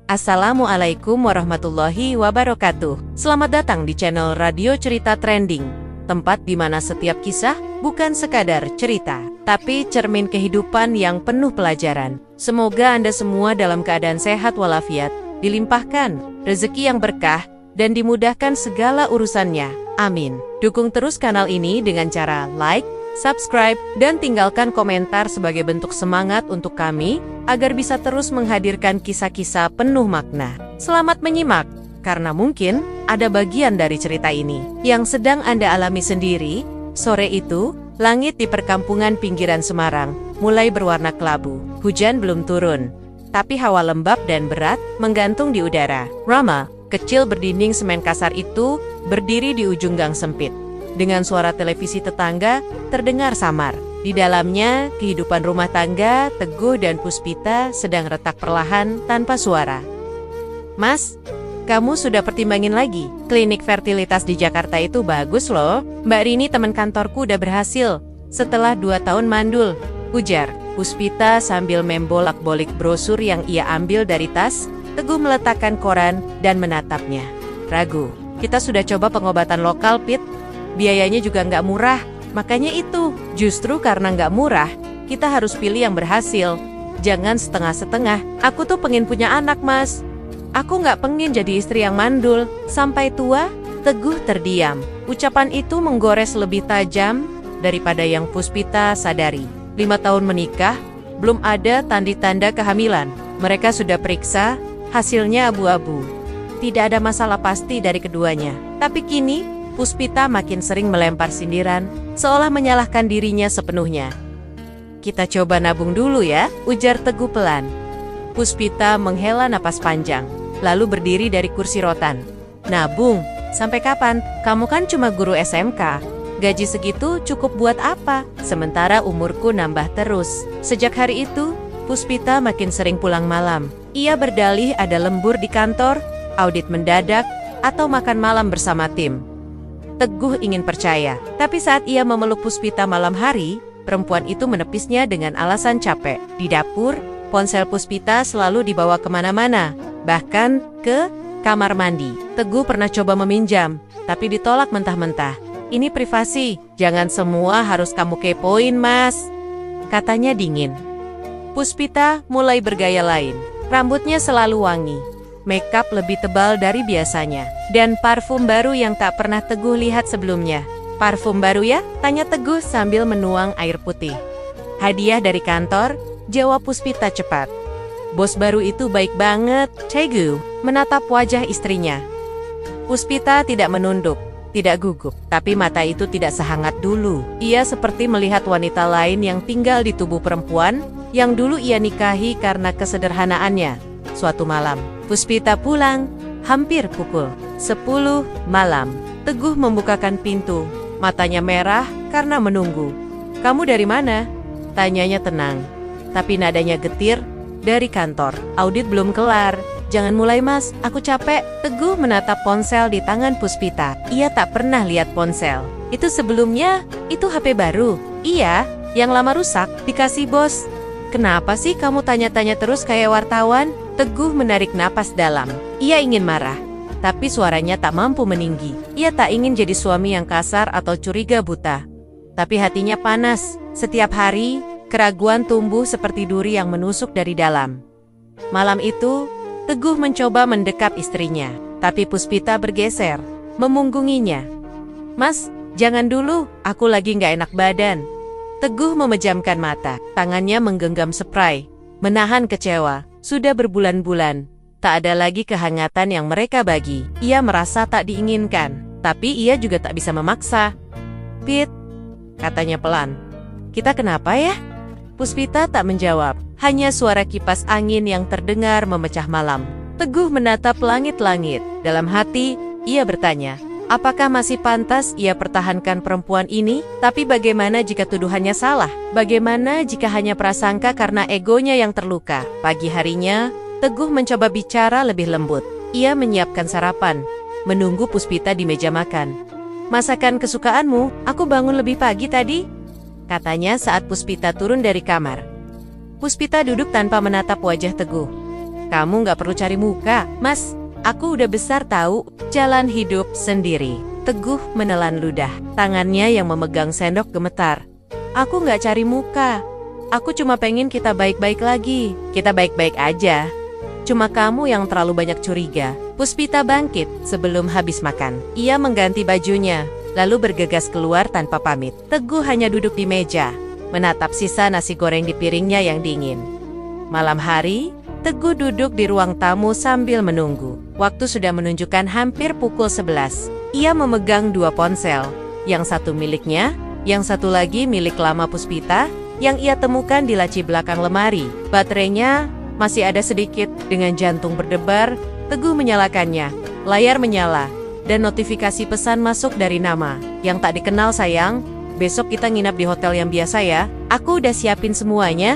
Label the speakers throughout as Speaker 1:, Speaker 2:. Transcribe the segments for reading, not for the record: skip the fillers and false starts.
Speaker 1: Assalamualaikum warahmatullahi wabarakatuh. Selamat datang di channel Radio Cerita Trending, tempat di mana setiap kisah bukan sekadar cerita, tapi cermin kehidupan yang penuh pelajaran. Semoga Anda semua dalam keadaan sehat walafiat, dilimpahkan rezeki yang berkah, dan dimudahkan segala urusannya. Amin. Dukung terus kanal ini dengan cara like, subscribe, dan tinggalkan komentar sebagai bentuk semangat untuk kami, agar bisa terus menghadirkan kisah-kisah penuh makna. Selamat menyimak, karena mungkin ada bagian dari cerita ini yang sedang Anda alami sendiri. Sore itu, langit di perkampungan pinggiran Semarang mulai berwarna kelabu. Hujan belum turun, tapi hawa lembab dan berat menggantung di udara. Rama, kecil berdinding semen kasar itu, berdiri di ujung gang sempit. Dengan suara televisi tetangga terdengar samar. Di dalamnya, kehidupan rumah tangga, Teguh dan Puspita sedang retak perlahan tanpa suara. Mas, kamu sudah pertimbangin lagi? Klinik fertilitas di Jakarta itu bagus loh. Mbak Rini teman kantorku udah berhasil setelah 2 tahun mandul, ujar Puspita sambil membolak-bolik brosur yang ia ambil dari tas. Teguh meletakkan koran dan menatapnya. Ragu, kita sudah coba pengobatan lokal, Pit. Biayanya juga nggak murah. Makanya itu, justru karena nggak murah, kita harus pilih yang berhasil. Jangan setengah-setengah. Aku tuh pengen punya anak, Mas. Aku nggak pengen jadi istri yang mandul sampai tua. Teguh terdiam. Ucapan itu menggores lebih tajam daripada yang Puspita sadari. 5 tahun menikah, belum ada tanda-tanda kehamilan. Mereka sudah periksa, hasilnya abu-abu. Tidak ada masalah pasti dari keduanya. Tapi kini, Puspita makin sering melempar sindiran, seolah menyalahkan dirinya sepenuhnya. Kita coba nabung dulu ya, ujar Teguh pelan. Puspita menghela napas panjang, lalu berdiri dari kursi rotan. Nabung? Sampai kapan? Kamu kan cuma guru SMK. Gaji segitu cukup buat apa? Sementara umurku nambah terus. Sejak hari itu, Puspita makin sering pulang malam. Ia berdalih ada lembur di kantor, audit mendadak, atau makan malam bersama tim. Teguh ingin percaya, tapi saat ia memeluk Puspita malam hari, perempuan itu menepisnya dengan alasan capek. Di dapur, ponsel Puspita selalu dibawa kemana-mana, bahkan ke kamar mandi. Teguh pernah coba meminjam, tapi ditolak mentah-mentah. Ini privasi, jangan semua harus kamu kepoin, Mas, katanya dingin. Puspita mulai bergaya lain, rambutnya selalu wangi, makeup lebih tebal dari biasanya, dan parfum baru yang tak pernah Teguh lihat sebelumnya. Parfum baru ya? Tanya Teguh sambil menuang air putih. Hadiah dari kantor, jawab Puspita cepat. Bos baru itu baik banget. Teguh menatap wajah istrinya. Puspita tidak menunduk, tidak gugup, tapi mata itu tidak sehangat dulu. Ia seperti melihat wanita lain yang tinggal di tubuh perempuan yang dulu ia nikahi karena kesederhanaannya. Suatu malam, Puspita pulang, hampir pukul 10 malam. Teguh membukakan pintu, matanya merah karena menunggu. Kamu dari mana? Tanyanya tenang, tapi nadanya getir. Dari kantor, audit belum kelar. Jangan mulai, Mas, aku capek. Teguh menatap ponsel di tangan Puspita. Ia tak pernah lihat ponsel itu sebelumnya. Itu HP baru? Iya, yang lama rusak, dikasih bos. Kenapa sih kamu tanya-tanya terus kayak wartawan? Teguh menarik napas dalam. Ia ingin marah, tapi suaranya tak mampu meninggi. Ia tak ingin jadi suami yang kasar atau curiga buta. Tapi hatinya panas. Setiap hari, keraguan tumbuh seperti duri yang menusuk dari dalam. Malam itu, Teguh mencoba mendekap istrinya, tapi Puspita bergeser, memunggunginya. Mas, jangan dulu, aku lagi nggak enak badan. Teguh memejamkan mata, tangannya menggenggam spray, menahan kecewa. Sudah berbulan-bulan, tak ada lagi kehangatan yang mereka bagi. Ia merasa tak diinginkan, tapi ia juga tak bisa memaksa. Pit, katanya pelan. Kita kenapa ya? Puspita tak menjawab, hanya suara kipas angin yang terdengar memecah malam. Teguh menatap langit-langit. Dalam hati, ia bertanya, apakah masih pantas ia pertahankan perempuan ini? Tapi bagaimana jika tuduhannya salah? Bagaimana jika hanya prasangka karena egonya yang terluka? Pagi harinya, Teguh mencoba bicara lebih lembut. Ia menyiapkan sarapan, menunggu Puspita di meja makan. Masakan kesukaanmu, aku bangun lebih pagi tadi, katanya saat Puspita turun dari kamar. Puspita duduk tanpa menatap wajah Teguh. kamu nggak perlu cari muka. Mas, aku udah besar tahu, jalan hidup sendiri. Teguh menelan ludah, tangannya yang memegang sendok gemetar. Aku nggak cari muka. Aku cuma pengen kita baik-baik lagi. Kita baik-baik aja. Cuma kamu yang terlalu banyak curiga. Puspita bangkit sebelum habis makan. Ia mengganti bajunya, lalu bergegas keluar tanpa pamit. Teguh hanya duduk di meja, menatap sisa nasi goreng di piringnya yang dingin. Malam hari, Teguh duduk di ruang tamu sambil menunggu. Waktu sudah menunjukkan hampir pukul 11. Ia memegang dua ponsel, yang satu miliknya, yang satu lagi milik lama Puspita, yang ia temukan di laci belakang lemari. Baterainya masih ada sedikit. Dengan jantung berdebar, Teguh menyalakannya. Layar menyala, dan notifikasi pesan masuk dari nama. Yang tak dikenal. Sayang, besok kita nginap di hotel yang biasa ya. Aku udah siapin semuanya.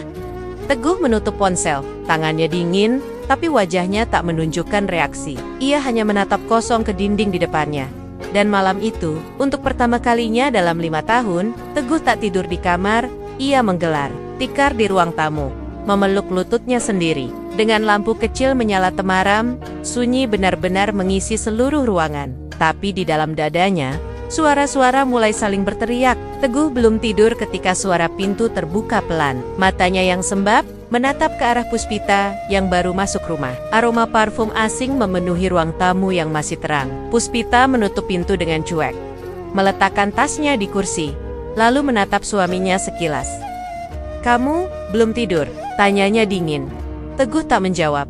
Speaker 1: Teguh menutup ponsel, tangannya dingin, tapi wajahnya tak menunjukkan reaksi. Ia hanya menatap kosong ke dinding di depannya. Dan malam itu, untuk pertama kalinya dalam 5 tahun, Teguh tak tidur di kamar. Ia menggelar tikar di ruang tamu, memeluk lututnya sendiri. Dengan lampu kecil menyala temaram, sunyi benar-benar mengisi seluruh ruangan. Tapi di dalam dadanya, suara-suara mulai saling berteriak. Teguh belum tidur ketika suara pintu terbuka pelan. Matanya yang sembab menatap ke arah Puspita yang baru masuk rumah. Aroma parfum asing memenuhi ruang tamu yang masih terang. Puspita menutup pintu dengan cuek, meletakkan tasnya di kursi, lalu menatap suaminya sekilas. "Kamu belum tidur?" tanyanya dingin. Teguh tak menjawab.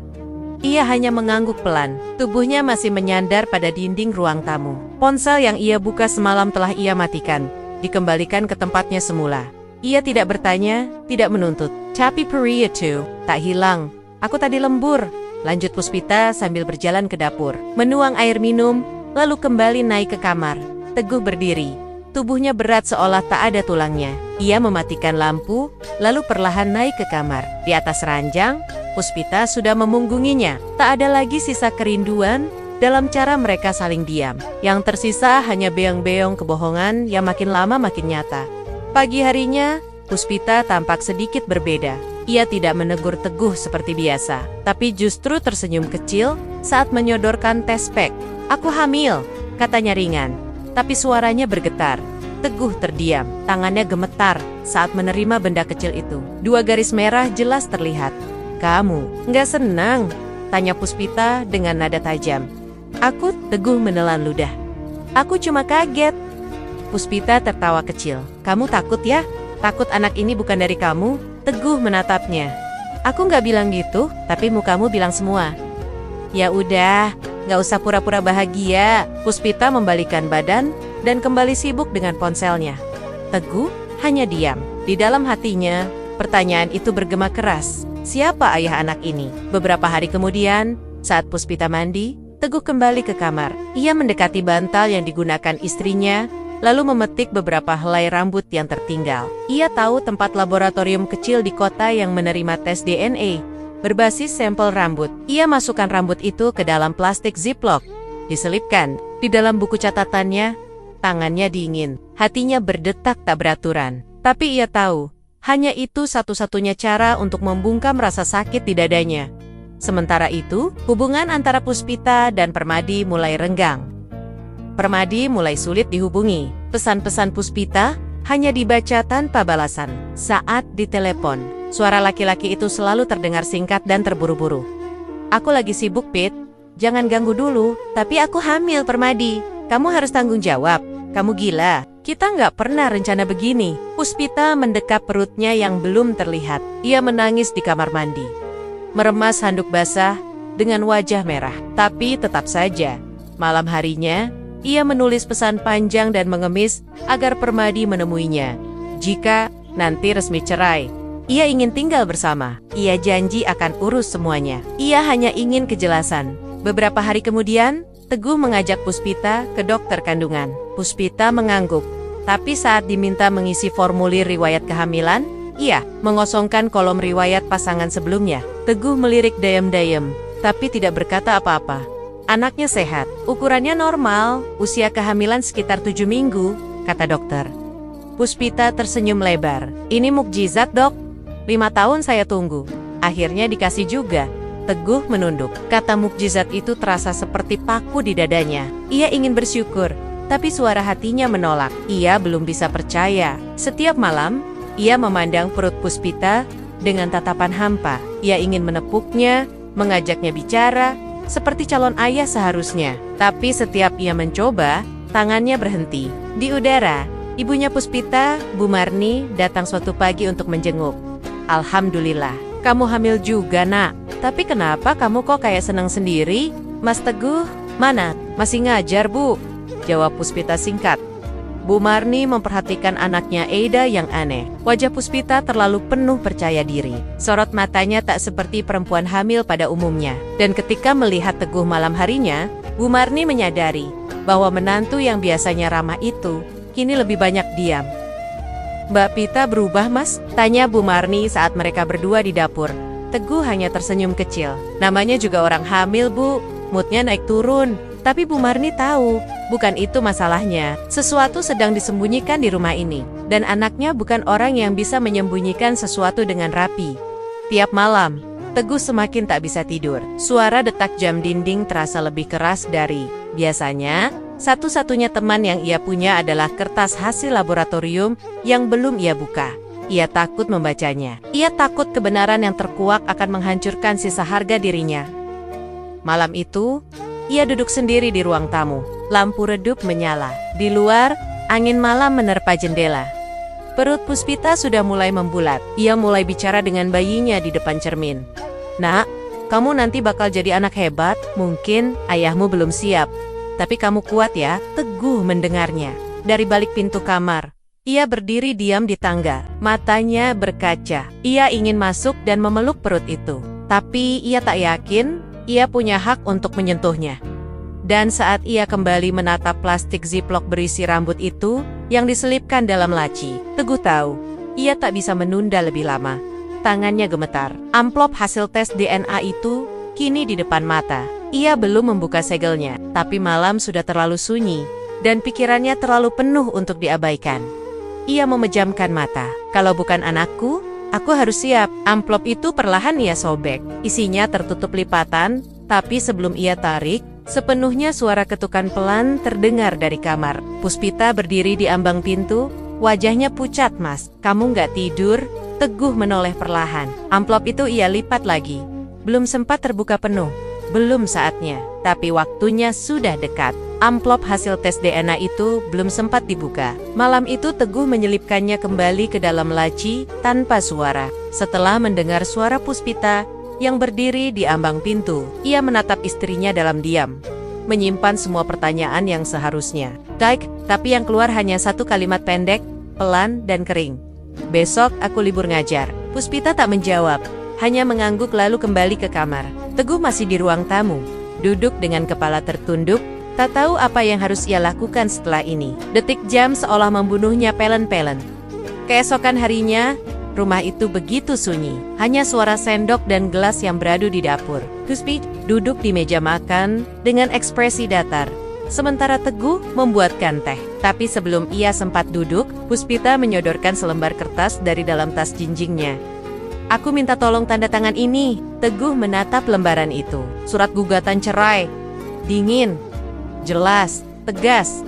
Speaker 1: Ia hanya mengangguk pelan. Tubuhnya masih menyandar pada dinding ruang tamu. Ponsel yang ia buka semalam telah ia matikan, dikembalikan ke tempatnya semula. Ia tidak bertanya, tidak menuntut. "Tapi peri itu tak hilang. Aku tadi lembur," lanjut Puspita sambil berjalan ke dapur, menuang air minum, lalu kembali naik ke kamar. Teguh berdiri. Tubuhnya berat seolah tak ada tulangnya. Ia mematikan lampu, lalu perlahan naik ke kamar. Di atas ranjang, Puspita sudah memunggunginya. Tak ada lagi sisa kerinduan dalam cara mereka saling diam. Yang tersisa hanya beong-beong kebohongan yang makin lama makin nyata. Pagi harinya, Puspita tampak sedikit berbeda. Ia tidak menegur Teguh seperti biasa, tapi justru tersenyum kecil saat menyodorkan tes pack. "Aku hamil," katanya ringan, tapi suaranya bergetar. Teguh terdiam, tangannya gemetar saat menerima benda kecil itu. 2 garis merah jelas terlihat. "Kamu nggak senang?" tanya Puspita dengan nada tajam. "Aku," Teguh menelan ludah. "Aku cuma kaget." Puspita tertawa kecil. "Kamu takut ya? Takut anak ini bukan dari kamu?" Teguh menatapnya. "Aku nggak bilang gitu, tapi mukamu bilang semua." "Ya udah, nggak usah pura-pura bahagia." Puspita membalikkan badan dan kembali sibuk dengan ponselnya. Teguh hanya diam. Di dalam hatinya, pertanyaan itu bergema keras. Siapa ayah anak ini? Beberapa hari kemudian, saat Puspita mandi, Teguh kembali ke kamar. Ia mendekati bantal yang digunakan istrinya, lalu memetik beberapa helai rambut yang tertinggal. Ia tahu tempat laboratorium kecil di kota yang menerima tes DNA berbasis sampel rambut. Ia masukkan rambut itu ke dalam plastik ziplock, diselipkan di dalam buku catatannya. Tangannya dingin, hatinya berdetak tak beraturan. Tapi ia tahu, hanya itu satu-satunya cara untuk membungkam rasa sakit di dadanya. Sementara itu, hubungan antara Puspita dan Permadi mulai renggang. Permadi mulai sulit dihubungi. Pesan-pesan Puspita hanya dibaca tanpa balasan. Saat ditelepon, suara laki-laki itu selalu terdengar singkat dan terburu-buru. "Aku lagi sibuk, Pit. Jangan ganggu dulu." "Tapi aku hamil, Permadi. Kamu harus tanggung jawab. Kamu gila. Kita nggak pernah rencana begini." Puspita mendekap perutnya yang belum terlihat. Ia menangis di kamar mandi, meremas handuk basah dengan wajah merah. Tapi tetap saja, malam harinya, ia menulis pesan panjang dan mengemis agar Permadi menemuinya. Jika nanti resmi cerai, ia ingin tinggal bersama. Ia janji akan urus semuanya. Ia hanya ingin kejelasan. Beberapa hari kemudian, Teguh mengajak Puspita ke dokter kandungan. Puspita mengangguk, tapi saat diminta mengisi formulir riwayat kehamilan, ia mengosongkan kolom riwayat pasangan sebelumnya. Teguh melirik dayem-dayem, tapi tidak berkata apa-apa. Anaknya sehat, ukurannya normal, usia kehamilan sekitar 7 minggu, kata dokter. Puspita tersenyum lebar. "Ini mukjizat, Dok. 5 tahun saya tunggu. Akhirnya dikasih juga." Teguh menunduk. Kata mukjizat itu terasa seperti paku di dadanya. Ia ingin bersyukur, tapi suara hatinya menolak. Ia belum bisa percaya. Setiap malam, ia memandang perut Puspita dengan tatapan hampa. Ia ingin menepuknya, mengajaknya bicara, seperti calon ayah seharusnya. Tapi setiap ia mencoba, tangannya berhenti. Di udara, ibunya Puspita, Bu Marni, datang suatu pagi untuk menjenguk. Alhamdulillah, kamu hamil juga, Nak. Tapi kenapa kamu kok kayak senang sendiri? Mas Teguh, mana? Masih ngajar, Bu? Jawab Puspita singkat. Bu Marni memperhatikan anaknya Eida yang aneh. Wajah Puspita terlalu penuh percaya diri. Sorot matanya tak seperti perempuan hamil pada umumnya. Dan ketika melihat Teguh malam harinya, Bu Marni menyadari bahwa menantu yang biasanya ramah itu kini lebih banyak diam. Mbak Pita berubah, Mas? Tanya Bu Marni saat mereka berdua di dapur. Teguh hanya tersenyum kecil. Namanya juga orang hamil, Bu. Moodnya naik turun. Tapi Bu Marni tahu, bukan itu masalahnya. Sesuatu sedang disembunyikan di rumah ini. Dan anaknya bukan orang yang bisa menyembunyikan sesuatu dengan rapi. Tiap malam, Teguh semakin tak bisa tidur. Suara detak jam dinding terasa lebih keras dari biasanya. Satu-satunya teman yang ia punya adalah kertas hasil laboratorium yang belum ia buka. Ia takut membacanya. Ia takut kebenaran yang terkuak akan menghancurkan sisa harga dirinya. Malam itu, ia duduk sendiri di ruang tamu. Lampu redup menyala. Di luar, angin malam menerpa jendela. Perut Puspita sudah mulai membulat. Ia mulai bicara dengan bayinya di depan cermin. Nak, kamu nanti bakal jadi anak hebat. Mungkin ayahmu belum siap. Tapi kamu kuat ya. Teguh mendengarnya. Dari balik pintu kamar, ia berdiri diam di tangga. Matanya berkaca. Ia ingin masuk dan memeluk perut itu. Tapi ia tak yakin ia punya hak untuk menyentuhnya. Dan saat ia kembali menatap plastik ziplock berisi rambut itu yang diselipkan dalam laci, Teguh tahu ia tak bisa menunda lebih lama. Tangannya gemetar. Amplop hasil tes DNA itu kini di depan mata. Ia belum membuka segelnya, tapi malam sudah terlalu sunyi dan pikirannya terlalu penuh untuk diabaikan. Ia memejamkan mata. Kalau bukan anakku, aku harus siap. Amplop itu perlahan ia sobek. Isinya tertutup lipatan, tapi sebelum ia tarik, sepenuhnya suara ketukan pelan terdengar dari kamar. Puspita berdiri di ambang pintu, wajahnya pucat. Mas, kamu nggak tidur? Teguh menoleh perlahan. Amplop itu ia lipat lagi. Belum sempat terbuka penuh. Belum saatnya, tapi waktunya sudah dekat. Amplop hasil tes DNA itu belum sempat dibuka. Malam itu Teguh menyelipkannya kembali ke dalam laci tanpa suara. Setelah mendengar suara Puspita yang berdiri di ambang pintu, ia menatap istrinya dalam diam, menyimpan semua pertanyaan yang seharusnya. Tapi yang keluar hanya satu kalimat pendek, pelan dan kering. Besok aku libur ngajar. Puspita tak menjawab, hanya mengangguk lalu kembali ke kamar. Teguh masih di ruang tamu, duduk dengan kepala tertunduk, tak tahu apa yang harus ia lakukan setelah ini. Detik jam seolah membunuhnya pelen-pelen. Keesokan harinya, rumah itu begitu sunyi. Hanya suara sendok dan gelas yang beradu di dapur. Puspita duduk di meja makan dengan ekspresi datar. Sementara Teguh membuatkan teh. Tapi sebelum ia sempat duduk, Puspita menyodorkan selembar kertas dari dalam tas jinjingnya. Aku minta tolong tanda tangan ini. Teguh menatap lembaran itu. Surat gugatan cerai. Dingin. Jelas. Tegas.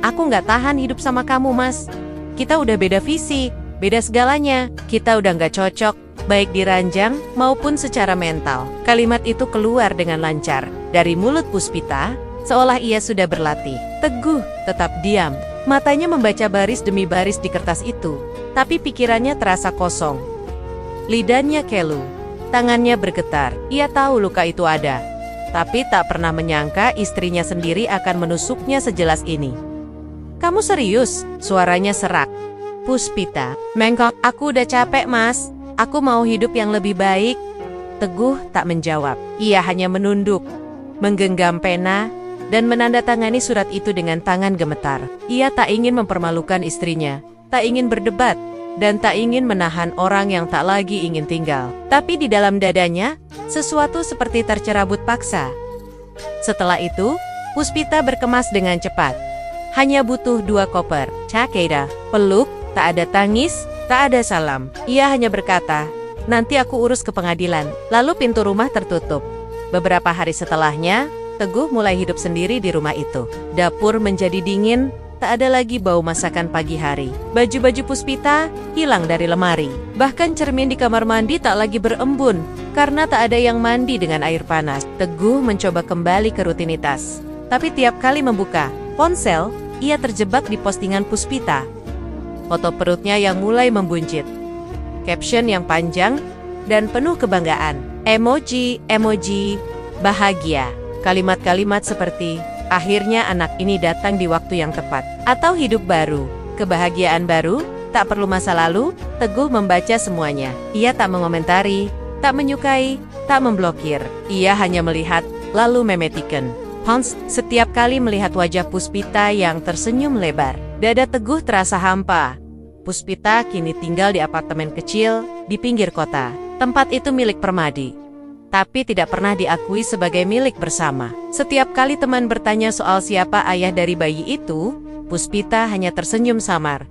Speaker 1: Aku nggak tahan hidup sama kamu, Mas. Kita udah beda visi. Beda segalanya. Kita udah nggak cocok. Baik di ranjang maupun secara mental. Kalimat itu keluar dengan lancar. Dari mulut Puspita, seolah ia sudah berlatih. Teguh tetap diam. Matanya membaca baris demi baris di kertas itu. Tapi pikirannya terasa kosong. Lidahnya kelu, tangannya bergetar. Ia tahu luka itu ada, tapi tak pernah menyangka istrinya sendiri akan menusuknya sejelas ini. Kamu serius? Suaranya serak. Puspita, mengkok, aku udah capek, Mas. Aku mau hidup yang lebih baik. Teguh tak menjawab. Ia hanya menunduk, menggenggam pena, dan menandatangani surat itu dengan tangan gemetar. Ia tak ingin mempermalukan istrinya, tak ingin berdebat, dan tak ingin menahan orang yang tak lagi ingin tinggal. Tapi di dalam dadanya, sesuatu seperti tercerabut paksa. Setelah itu, Puspita berkemas dengan cepat. Hanya butuh 2 koper. Cakeda, peluk, tak ada tangis, tak ada salam. Ia hanya berkata, nanti aku urus ke pengadilan. Lalu pintu rumah tertutup. Beberapa hari setelahnya, Teguh mulai hidup sendiri di rumah itu. Dapur menjadi dingin, tak ada lagi bau masakan pagi hari. Baju-baju Puspita hilang dari lemari. Bahkan cermin di kamar mandi tak lagi berembun, karena tak ada yang mandi dengan air panas. Teguh mencoba kembali ke rutinitas. Tapi tiap kali membuka ponsel, ia terjebak di postingan Puspita. Foto perutnya yang mulai membuncit. Caption yang panjang dan penuh kebanggaan. Emoji bahagia. Kalimat-kalimat seperti, akhirnya anak ini datang di waktu yang tepat. Atau hidup baru, kebahagiaan baru, tak perlu masa lalu. Teguh membaca semuanya. Ia tak mengomentari, tak menyukai, tak memblokir. Ia hanya melihat, lalu memetikan. Hans setiap kali melihat wajah Puspita yang tersenyum lebar. Dada Teguh terasa hampa. Puspita kini tinggal di apartemen kecil di pinggir kota. Tempat itu milik Permadi, tapi tidak pernah diakui sebagai milik bersama. Setiap kali teman bertanya soal siapa ayah dari bayi itu, Puspita hanya tersenyum samar.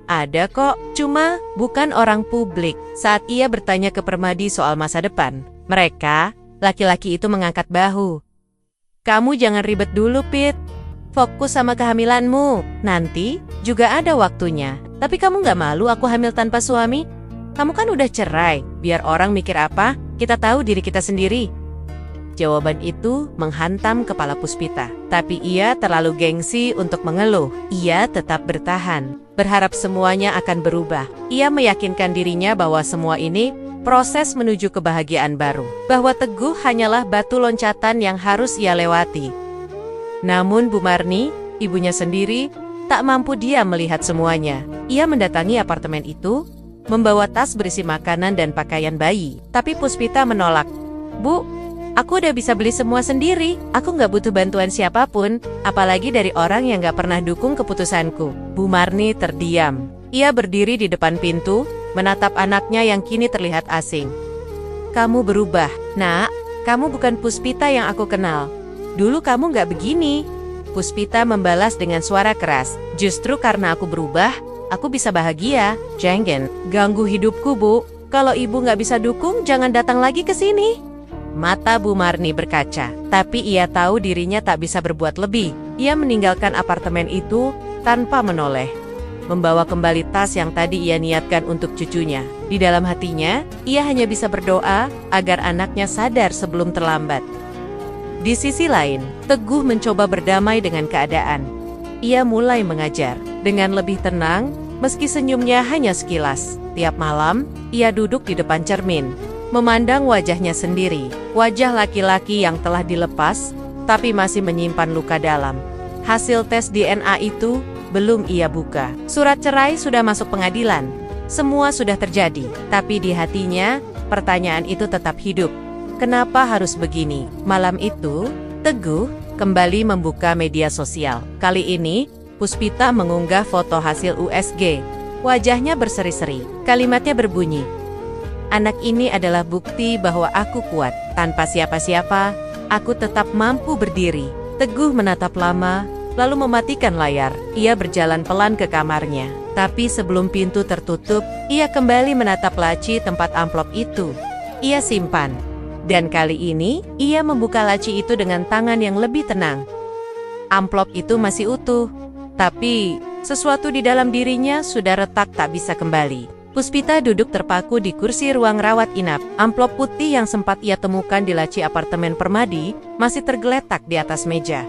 Speaker 1: Ada kok, cuma bukan orang publik. Saat ia bertanya ke Permadi soal masa depan, mereka, laki-laki itu mengangkat bahu. Kamu jangan ribet dulu, Pit. Fokus sama kehamilanmu. Nanti juga ada waktunya. Tapi kamu gak malu aku hamil tanpa suami? Kamu kan udah cerai. Biar orang mikir apa, kita tahu diri kita sendiri. Jawaban itu menghantam kepala Puspita. Tapi ia terlalu gengsi untuk mengeluh. Ia tetap bertahan, berharap semuanya akan berubah. Ia meyakinkan dirinya bahwa semua ini proses menuju kebahagiaan baru. Bahwa Teguh hanyalah batu loncatan yang harus ia lewati. Namun Bu Marni, ibunya sendiri, tak mampu dia melihat semuanya. Ia mendatangi apartemen itu, membawa tas berisi makanan dan pakaian bayi. Tapi Puspita menolak. Bu, aku udah bisa beli semua sendiri. Aku nggak butuh bantuan siapapun, apalagi dari orang yang nggak pernah dukung keputusanku. Bu Marni terdiam. Ia berdiri di depan pintu, menatap anaknya yang kini terlihat asing. Kamu berubah, Nak. Kamu bukan Puspita yang aku kenal. Dulu kamu nggak begini. Puspita membalas dengan suara keras. Justru karena aku berubah, aku bisa bahagia. Jangan ganggu hidupku, Bu. Kalau ibu nggak bisa dukung, jangan datang lagi ke sini. Mata Bu Marni berkaca, tapi ia tahu dirinya tak bisa berbuat lebih. Ia meninggalkan apartemen itu tanpa menoleh, membawa kembali tas yang tadi ia niatkan untuk cucunya. Di dalam hatinya, ia hanya bisa berdoa agar anaknya sadar sebelum terlambat. Di sisi lain, Teguh mencoba berdamai dengan keadaan. Ia mulai mengajar dengan lebih tenang, meski senyumnya hanya sekilas. Tiap malam, ia duduk di depan cermin, memandang wajahnya sendiri. Wajah laki-laki yang telah dilepas, tapi masih menyimpan luka dalam. Hasil tes DNA itu belum ia buka. Surat cerai sudah masuk pengadilan. Semua sudah terjadi, tapi di hatinya, pertanyaan itu tetap hidup. Kenapa harus begini? Malam itu, Teguh kembali membuka media sosial. Kali ini, Puspita mengunggah foto hasil USG. Wajahnya berseri-seri. Kalimatnya berbunyi, anak ini adalah bukti bahwa aku kuat. Tanpa siapa-siapa, aku tetap mampu berdiri. Teguh menatap lama, lalu mematikan layar. Ia berjalan pelan ke kamarnya. Tapi sebelum pintu tertutup, ia kembali menatap laci tempat amplop itu. Ia simpan. Dan kali ini, ia membuka laci itu dengan tangan yang lebih tenang. Amplop itu masih utuh, tapi sesuatu di dalam dirinya sudah retak tak bisa kembali. Puspita duduk terpaku di kursi ruang rawat inap. Amplop putih yang sempat ia temukan di laci apartemen Permadi masih tergeletak di atas meja.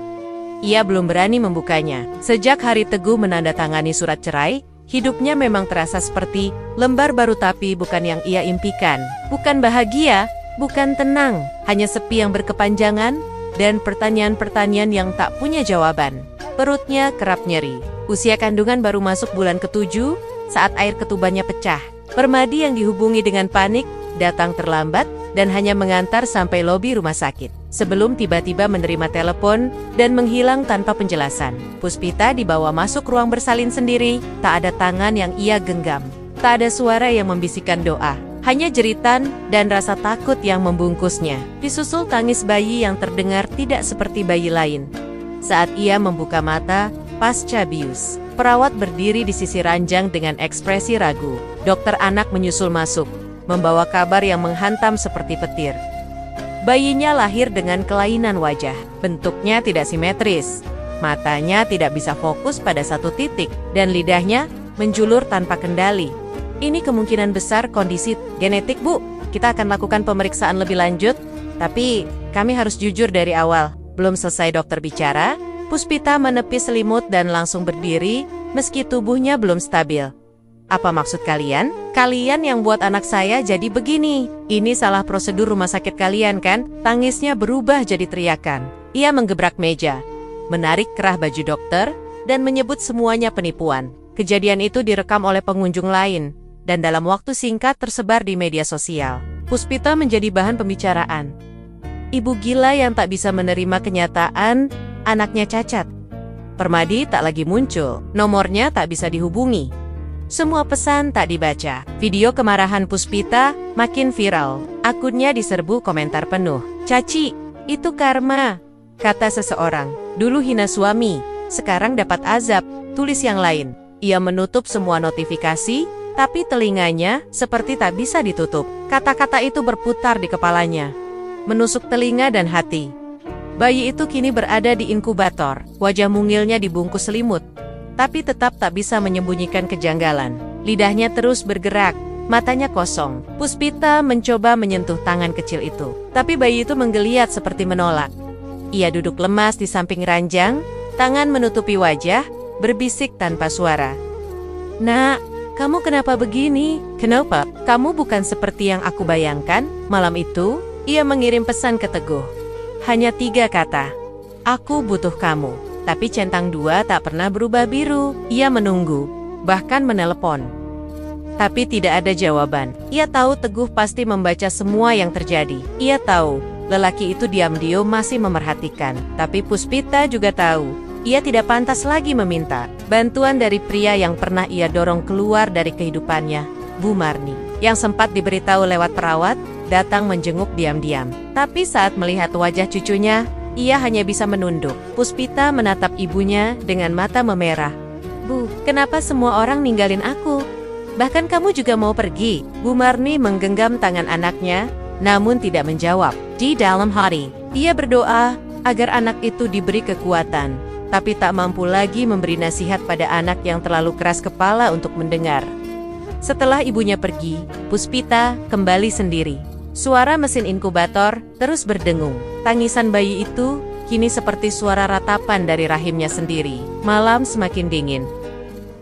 Speaker 1: Ia belum berani membukanya. Sejak hari Teguh menandatangani surat cerai, hidupnya memang terasa seperti lembar baru, tapi bukan yang ia impikan. Bukan bahagia, bukan tenang, hanya sepi yang berkepanjangan dan pertanyaan-pertanyaan yang tak punya jawaban. Perutnya kerap nyeri. Usia kandungan baru masuk bulan ke-7 saat air ketubannya pecah. Permadi yang dihubungi dengan panik datang terlambat dan hanya mengantar sampai lobi rumah sakit. Sebelum tiba-tiba menerima telepon dan menghilang tanpa penjelasan. Puspita dibawa masuk ruang bersalin sendiri. Tak ada tangan yang ia genggam. Tak ada suara yang membisikkan doa. Hanya jeritan dan rasa takut yang membungkusnya. Disusul tangis bayi yang terdengar tidak seperti bayi lain. Saat ia membuka mata, pasca bius, perawat berdiri di sisi ranjang dengan ekspresi ragu. Dokter anak menyusul masuk. membawa kabar yang menghantam seperti petir. Bayinya lahir dengan kelainan wajah, bentuknya tidak simetris, matanya tidak bisa fokus pada satu titik, dan lidahnya menjulur tanpa kendali. Ini kemungkinan besar kondisi genetik, Bu. Kita akan lakukan pemeriksaan lebih lanjut, tapi kami harus jujur dari awal. Belum selesai dokter bicara, Puspita menepis selimut dan langsung berdiri, meski tubuhnya belum stabil. Apa maksud kalian? Kalian yang buat anak saya jadi begini. Ini salah prosedur rumah sakit kalian kan? Tangisnya berubah jadi teriakan. Ia menggebrak meja, menarik kerah baju dokter, dan menyebut semuanya penipuan. Kejadian itu direkam oleh pengunjung lain, dan dalam waktu singkat tersebar di media sosial. Puspita menjadi bahan pembicaraan. Ibu gila yang tak bisa menerima kenyataan anaknya cacat. Permadi tak lagi muncul, nomornya tak bisa dihubungi. Semua pesan tak dibaca. Video kemarahan Puspita makin viral. Akunnya diserbu komentar penuh. "Caci, itu karma," kata seseorang. "Dulu hina suami, sekarang dapat azab," tulis yang lain. Ia menutup semua notifikasi, tapi telinganya seperti tak bisa ditutup. Kata-kata itu berputar di kepalanya, menusuk telinga dan hati. Bayi itu kini berada di inkubator. Wajah mungilnya dibungkus selimut, tapi tetap tak bisa menyembunyikan kejanggalan. Lidahnya terus bergerak, matanya kosong. Puspita mencoba menyentuh tangan kecil itu, tapi bayi itu menggeliat seperti menolak. Ia duduk lemas di samping ranjang, tangan menutupi wajah, berbisik tanpa suara. "Nak, kamu kenapa begini? Kenapa? Kamu bukan seperti yang aku bayangkan." Malam itu, ia mengirim pesan ke Teguh. Hanya 3 kata. "Aku butuh kamu." Tapi centang 2 tak pernah berubah biru. Ia menunggu, bahkan menelepon, tapi tidak ada jawaban. Ia tahu Teguh pasti membaca semua yang terjadi. Ia tahu lelaki itu diam-diam masih memerhatikan. Tapi Puspita juga tahu ia tidak pantas lagi meminta bantuan dari pria yang pernah ia dorong keluar dari kehidupannya, Bu Marni, yang sempat diberitahu lewat perawat, datang menjenguk diam-diam. Tapi saat melihat wajah cucunya, ia hanya bisa menunduk. Puspita menatap ibunya dengan mata memerah. "Bu, kenapa semua orang ninggalin aku? Bahkan kamu juga mau pergi?" Bu Marni menggenggam tangan anaknya, namun tidak menjawab. Di dalam hati, ia berdoa agar anak itu diberi kekuatan, tapi tak mampu lagi memberi nasihat pada anak yang terlalu keras kepala untuk mendengar. Setelah ibunya pergi, Puspita kembali sendiri. Suara mesin inkubator terus berdengung. Tangisan bayi itu kini seperti suara ratapan dari rahimnya sendiri. Malam semakin dingin.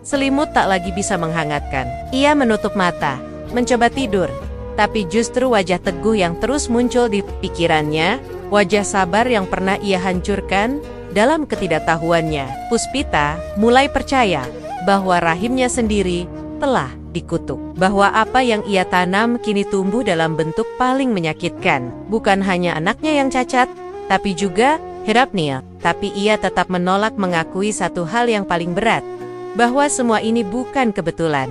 Speaker 1: Selimut tak lagi bisa menghangatkan. Ia menutup mata, mencoba tidur. Tapi justru wajah Teguh yang terus muncul di pikirannya, wajah sabar yang pernah ia hancurkan dalam ketidaktahuannya. Puspita mulai percaya bahwa rahimnya sendiri telah dikutuk, bahwa apa yang ia tanam kini tumbuh dalam bentuk paling menyakitkan. Bukan hanya anaknya yang cacat, tapi juga Herapnia. Tapi ia tetap menolak mengakui satu hal yang paling berat, bahwa semua ini bukan kebetulan.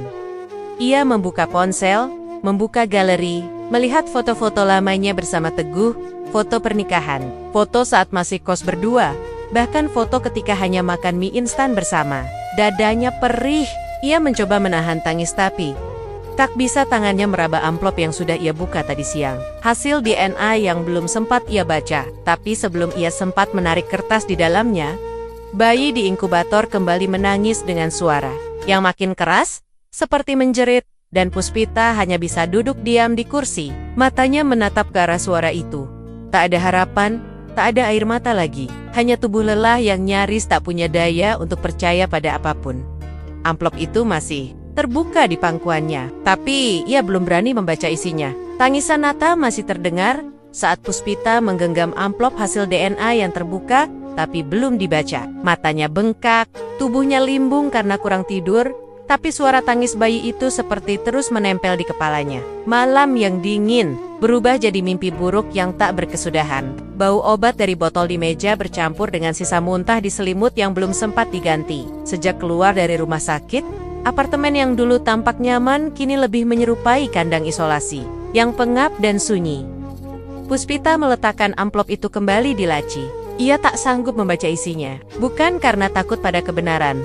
Speaker 1: Ia membuka ponsel, membuka galeri, melihat foto-foto lamanya bersama Teguh, foto pernikahan, foto saat masih kos berdua, bahkan foto ketika hanya makan mie instan bersama. Dadanya perih. Ia mencoba menahan tangis tapi tak bisa. Tangannya meraba amplop yang sudah ia buka tadi siang. Hasil DNA yang belum sempat ia baca. Tapi sebelum ia sempat menarik kertas di dalamnya, bayi di inkubator kembali menangis dengan suara yang makin keras, seperti menjerit, dan Puspita hanya bisa duduk diam di kursi. Matanya menatap ke arah suara itu. Tak ada harapan, tak ada air mata lagi. Hanya tubuh lelah yang nyaris tak punya daya untuk percaya pada apapun. Amplop itu masih terbuka di pangkuannya, tapi ia belum berani membaca isinya. Tangisan Nata masih terdengar saat Puspita menggenggam amplop hasil DNA yang terbuka, tapi belum dibaca. Matanya bengkak, tubuhnya limbung karena kurang tidur, tapi suara tangis bayi itu seperti terus menempel di kepalanya. Malam yang dingin berubah jadi mimpi buruk yang tak berkesudahan. Bau obat dari botol di meja bercampur dengan sisa muntah di selimut yang belum sempat diganti. Sejak keluar dari rumah sakit, apartemen yang dulu tampak nyaman kini lebih menyerupai kandang isolasi yang pengap dan sunyi. Puspita meletakkan amplop itu kembali di laci. Ia tak sanggup membaca isinya, bukan karena takut pada kebenaran,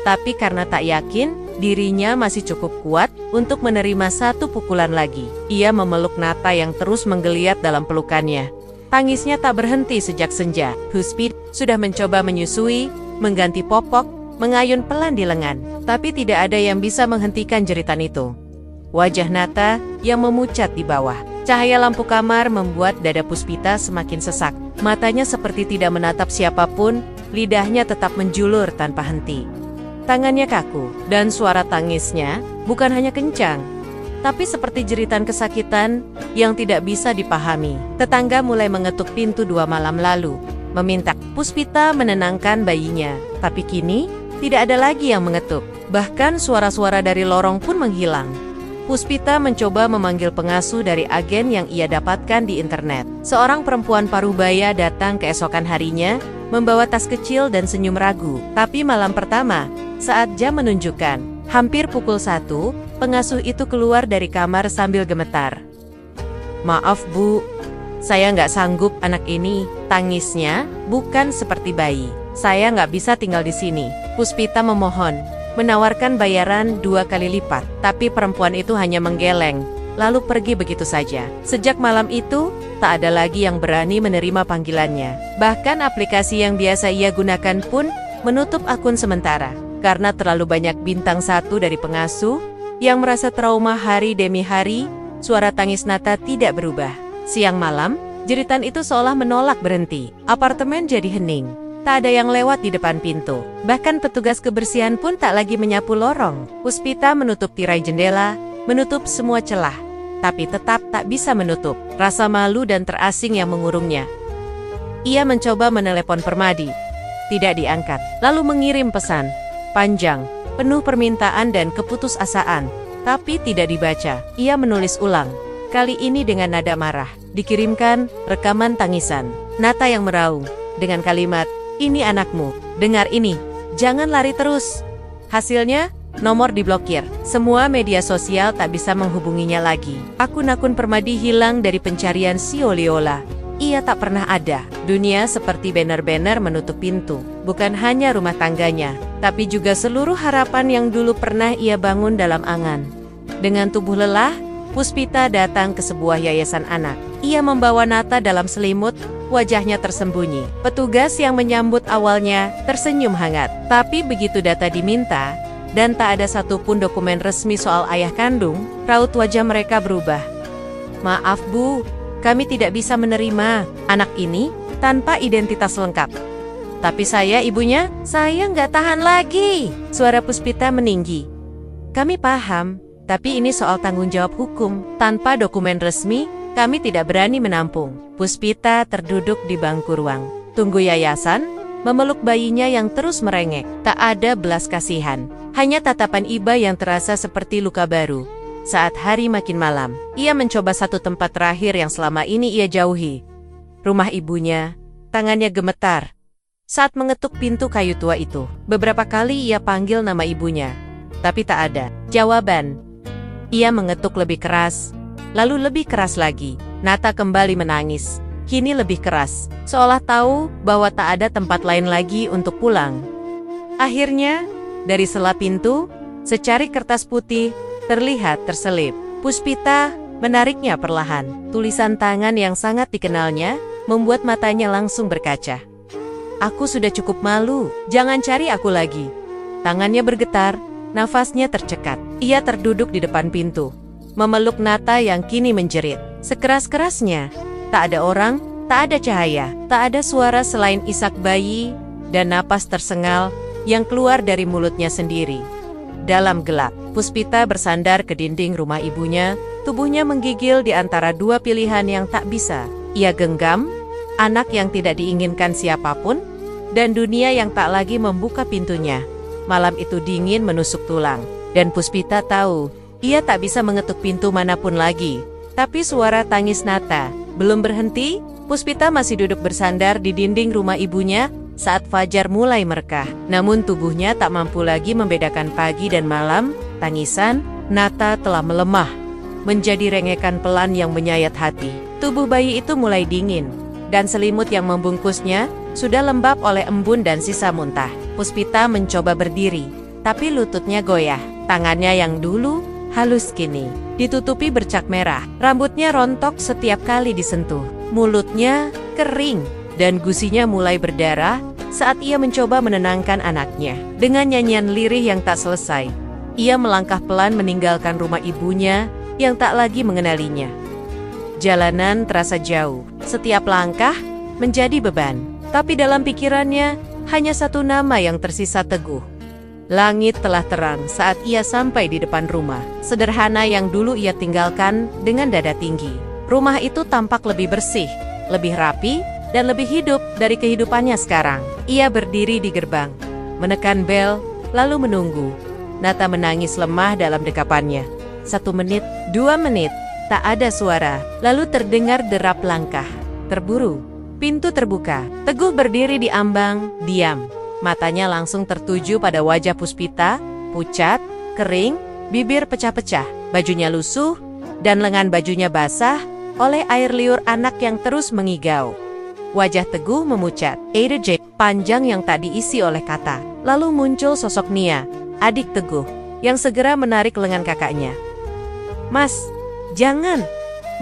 Speaker 1: tapi karena tak yakin dirinya masih cukup kuat untuk menerima satu pukulan lagi. Ia memeluk Nata yang terus menggeliat dalam pelukannya. Tangisnya tak berhenti sejak senja. Puspita sudah mencoba menyusui, mengganti popok, mengayun pelan di lengan. Tapi tidak ada yang bisa menghentikan jeritan itu. Wajah Nata yang memucat di bawah. Cahaya lampu kamar membuat dada Puspita semakin sesak. Matanya seperti tidak menatap siapapun, lidahnya tetap menjulur tanpa henti. Tangannya kaku, dan suara tangisnya bukan hanya kencang, tapi seperti jeritan kesakitan yang tidak bisa dipahami. Tetangga mulai mengetuk pintu 2 malam lalu, meminta Puspita menenangkan bayinya. Tapi kini, tidak ada lagi yang mengetuk. Bahkan suara-suara dari lorong pun menghilang. Puspita mencoba memanggil pengasuh dari agen yang ia dapatkan di internet. Seorang perempuan parubaya datang keesokan harinya, membawa tas kecil dan senyum ragu. Tapi malam pertama, saat jam menunjukkan hampir pukul 1, pengasuh itu keluar dari kamar sambil gemetar. "Maaf Bu, saya nggak sanggup anak ini." Tangisnya bukan seperti bayi. "Saya nggak bisa tinggal di sini." Puspita memohon, menawarkan bayaran 2 kali lipat. Tapi perempuan itu hanya menggeleng, lalu pergi begitu saja. Sejak malam itu, tak ada lagi yang berani menerima panggilannya. Bahkan aplikasi yang biasa ia gunakan pun menutup akun sementara. Karena terlalu banyak bintang 1 dari pengasuh yang merasa trauma hari demi hari, suara tangis Nata tidak berubah. Siang malam, jeritan itu seolah menolak berhenti. Apartemen jadi hening. Tak ada yang lewat di depan pintu. Bahkan petugas kebersihan pun tak lagi menyapu lorong. Puspita menutup tirai jendela, menutup semua celah. Tapi tetap tak bisa menutup rasa malu dan terasing yang mengurungnya. Ia mencoba menelepon Permadi. Tidak diangkat. Lalu mengirim pesan panjang, penuh permintaan dan keputusasaan, tapi tidak dibaca. Ia menulis ulang, kali ini dengan nada marah. Dikirimkan rekaman tangisan Nata yang meraung dengan kalimat, "Ini anakmu, dengar ini, jangan lari terus." Hasilnya, nomor diblokir. Semua media sosial tak bisa menghubunginya lagi. Akun-akun Permadi hilang dari pencarian si Oliola. Ia tak pernah ada. Dunia seperti banner-banner menutup pintu. Bukan hanya rumah tangganya, tapi juga seluruh harapan yang dulu pernah ia bangun dalam angan. Dengan tubuh lelah, Puspita datang ke sebuah yayasan anak. Ia membawa Nata dalam selimut, wajahnya tersembunyi. Petugas yang menyambut awalnya tersenyum hangat. Tapi begitu data diminta, dan tak ada satupun dokumen resmi soal ayah kandung, raut wajah mereka berubah. "Maaf Bu, kami tidak bisa menerima anak ini tanpa identitas lengkap." "Tapi saya ibunya, saya nggak tahan lagi." Suara Puspita meninggi. "Kami paham, tapi ini soal tanggung jawab hukum. Tanpa dokumen resmi, kami tidak berani menampung." Puspita terduduk di bangku ruang tunggu yayasan, memeluk bayinya yang terus merengek. Tak ada belas kasihan, hanya tatapan iba yang terasa seperti luka baru. Saat hari makin malam, ia mencoba satu tempat terakhir yang selama ini ia jauhi. Rumah ibunya. Tangannya gemetar saat mengetuk pintu kayu tua itu. Beberapa kali ia panggil nama ibunya, tapi tak ada jawaban. Ia mengetuk lebih keras, lalu lebih keras lagi. Nata kembali menangis, kini lebih keras, seolah tahu bahwa tak ada tempat lain lagi untuk pulang. Akhirnya, dari sela pintu, secari kertas putih terlihat terselip. Puspita menariknya perlahan. Tulisan tangan yang sangat dikenalnya membuat matanya langsung berkaca. "Aku sudah cukup malu, jangan cari aku lagi." Tangannya bergetar, nafasnya tercekat. Ia terduduk di depan pintu, memeluk Nata yang kini menjerit sekeras-kerasnya. Tak ada orang, tak ada cahaya, tak ada suara selain isak bayi dan napas tersengal yang keluar dari mulutnya sendiri. Dalam gelap, Puspita bersandar ke dinding rumah ibunya, tubuhnya menggigil di antara dua pilihan yang tak bisa ia genggam, anak yang tidak diinginkan siapapun, dan dunia yang tak lagi membuka pintunya. Malam itu dingin menusuk tulang, dan Puspita tahu ia tak bisa mengetuk pintu manapun lagi. Tapi suara tangis Nata belum berhenti. Puspita masih duduk bersandar di dinding rumah ibunya saat fajar mulai merkah. Namun tubuhnya tak mampu lagi membedakan pagi dan malam. Tangisan Nata telah melemah, menjadi rengekan pelan yang menyayat hati. Tubuh bayi itu mulai dingin, dan selimut yang membungkusnya sudah lembab oleh embun dan sisa muntah. Puspita mencoba berdiri, tapi lututnya goyah. Tangannya yang dulu halus kini ditutupi bercak merah. Rambutnya rontok setiap kali disentuh. Mulutnya kering dan gusinya mulai berdarah saat ia mencoba menenangkan anaknya. Dengan nyanyian lirih yang tak selesai, ia melangkah pelan meninggalkan rumah ibunya yang tak lagi mengenalinya. Jalanan terasa jauh, setiap langkah menjadi beban. Tapi dalam pikirannya, hanya satu nama yang tersisa teguh. Langit telah terang saat ia sampai di depan rumah sederhana yang dulu ia tinggalkan dengan dada tinggi. Rumah itu tampak lebih bersih, lebih rapi, dan lebih hidup dari kehidupannya sekarang. Ia berdiri di gerbang, menekan bel, lalu menunggu. Nata menangis lemah dalam dekapannya. 1 menit, 2 menit, tak ada suara. Lalu terdengar derap langkah. Terburu, pintu terbuka. Teguh berdiri di ambang, diam. Matanya langsung tertuju pada wajah Puspita, pucat, kering, bibir pecah-pecah. Bajunya lusuh, dan lengan bajunya basah oleh air liur anak yang terus mengigau. Wajah Teguh memucat. Ada J panjang yang tak diisi oleh kata. Lalu muncul sosok Nia, adik Teguh, yang segera menarik lengan kakaknya. Mas, jangan.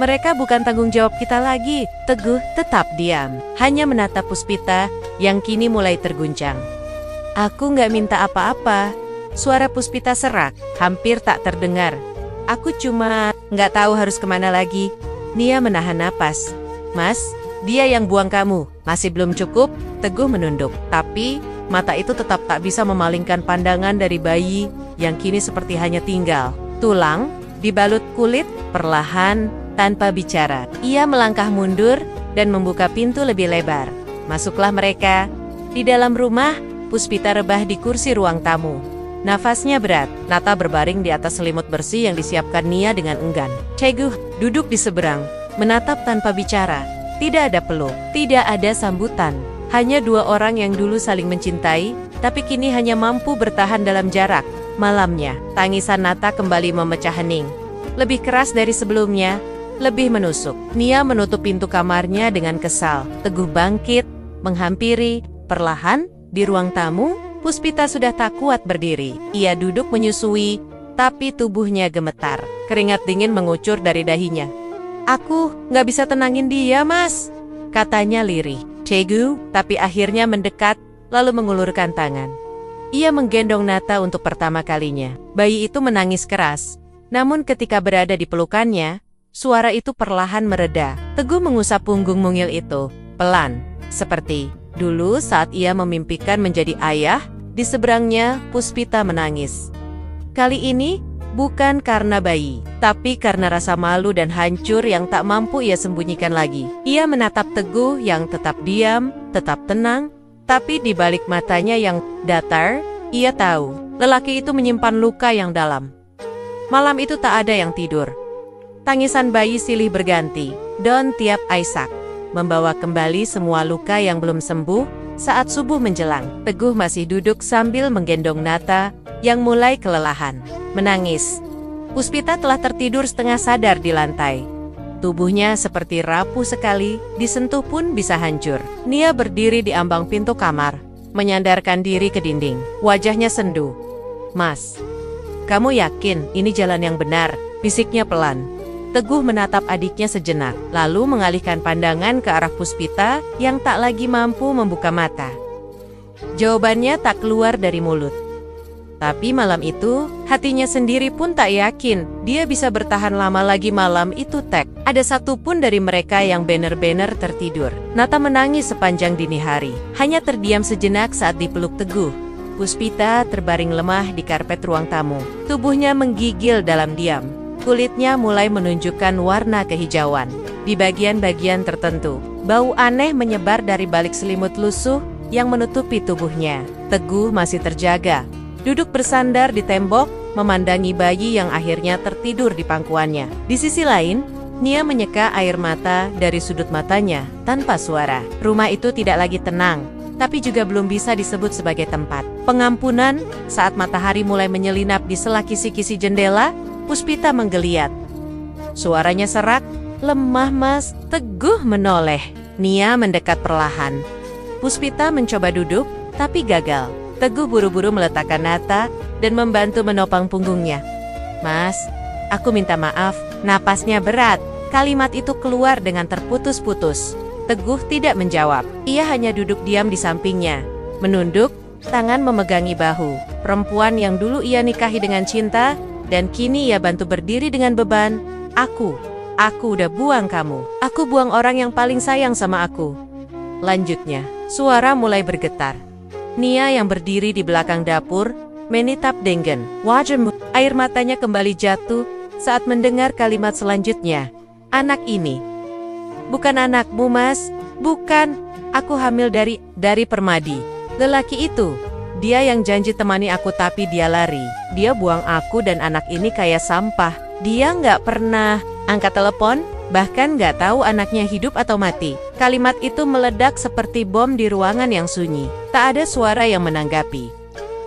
Speaker 1: Mereka bukan tanggung jawab kita lagi. Teguh tetap diam, hanya menatap Puspita yang kini mulai terguncang. Aku nggak minta apa-apa. Suara Puspita serak, hampir tak terdengar. Aku cuma nggak tahu harus kemana lagi. Nia menahan napas. Mas, dia yang buang kamu. Masih belum cukup? Teguh menunduk. Tapi mata itu tetap tak bisa memalingkan pandangan dari bayi yang kini seperti hanya tinggal tulang dibalut kulit. Perlahan, tanpa bicara, ia melangkah mundur dan membuka pintu lebih lebar. Masuklah mereka. Di dalam rumah, Puspita rebah di kursi ruang tamu. Nafasnya berat. Nata berbaring di atas selimut bersih yang disiapkan Nia dengan enggan. Teguh duduk di seberang, menatap tanpa bicara. Tidak ada peluk, tidak ada sambutan. Hanya 2 orang yang dulu saling mencintai, tapi kini hanya mampu bertahan dalam jarak. Malamnya, tangisan Nata kembali memecah hening. Lebih keras dari sebelumnya, lebih menusuk. Nia menutup pintu kamarnya dengan kesal. Teguh bangkit, menghampiri. Perlahan, di ruang tamu, Puspita sudah tak kuat berdiri. Ia duduk menyusui, tapi tubuhnya gemetar. Keringat dingin mengucur dari dahinya. Aku nggak bisa tenangin dia, Mas, katanya lirih. Teguh, tapi akhirnya mendekat, lalu mengulurkan tangan. Ia menggendong Nata untuk pertama kalinya. Bayi itu menangis keras. Namun ketika berada di pelukannya, suara itu perlahan mereda. Teguh mengusap punggung mungil itu, pelan, seperti dulu saat ia memimpikan menjadi ayah. Di seberangnya, Puspita menangis. Kali ini, bukan karena bayi, tapi karena rasa malu dan hancur yang tak mampu ia sembunyikan lagi. Ia menatap Teguh yang tetap diam, tetap tenang, tapi di balik matanya yang datar, ia tahu, lelaki itu menyimpan luka yang dalam. Malam itu tak ada yang tidur. Tangisan bayi silih berganti, Don tiap Isaac, membawa kembali semua luka yang belum sembuh. Saat subuh menjelang, Teguh masih duduk sambil menggendong Nata yang mulai kelelahan, menangis. Puspita telah tertidur setengah sadar di lantai. Tubuhnya seperti rapuh sekali, disentuh pun bisa hancur. Nia berdiri di ambang pintu kamar, menyandarkan diri ke dinding. Wajahnya sendu. Mas, kamu yakin ini jalan yang benar? Bisiknya pelan. Teguh menatap adiknya sejenak, lalu mengalihkan pandangan ke arah Puspita yang tak lagi mampu membuka mata. Jawabannya tak keluar dari mulut. Tapi malam itu, hatinya sendiri pun tak yakin dia bisa bertahan lama lagi malam itu. Ada satu pun dari mereka yang benar-benar tertidur. Nata menangis sepanjang dini hari, hanya terdiam sejenak saat dipeluk Teguh. Puspita terbaring lemah di karpet ruang tamu. Tubuhnya menggigil dalam diam. Kulitnya mulai menunjukkan warna kehijauan. Di bagian-bagian tertentu, bau aneh menyebar dari balik selimut lusuh yang menutupi tubuhnya. Teguh masih terjaga, duduk bersandar di tembok, memandangi bayi yang akhirnya tertidur di pangkuannya. Di sisi lain, Nia menyeka air mata dari sudut matanya tanpa suara. Rumah itu tidak lagi tenang, tapi juga belum bisa disebut sebagai tempat pengampunan. Saat matahari mulai menyelinap di sela kisi-kisi jendela, Puspita menggeliat. Suaranya serak, lemah. Mas, Teguh menoleh. Nia mendekat perlahan. Puspita mencoba duduk, tapi gagal. Teguh buru-buru meletakkan Nata dan membantu menopang punggungnya. "Mas, aku minta maaf." Napasnya berat. Kalimat itu keluar dengan terputus-putus. Teguh tidak menjawab. Ia hanya duduk diam di sampingnya, menunduk, tangan memegangi bahu perempuan yang dulu ia nikahi dengan cinta, dan kini ia bantu berdiri dengan beban. Aku udah buang kamu. Aku buang orang yang paling sayang sama aku." Lanjutnya, suara mulai bergetar. Nia yang berdiri di belakang dapur menitap Denggen. Wajahmu, air matanya kembali jatuh saat mendengar kalimat selanjutnya. "Anak ini bukan anakmu, Mas. Bukan. Aku hamil dari Permadi. Lelaki itu. Dia yang janji temani aku tapi dia lari. Dia buang aku dan anak ini kayak sampah. Dia nggak pernah angkat telepon, bahkan nggak tahu anaknya hidup atau mati." Kalimat itu meledak seperti bom di ruangan yang sunyi. Tak ada suara yang menanggapi.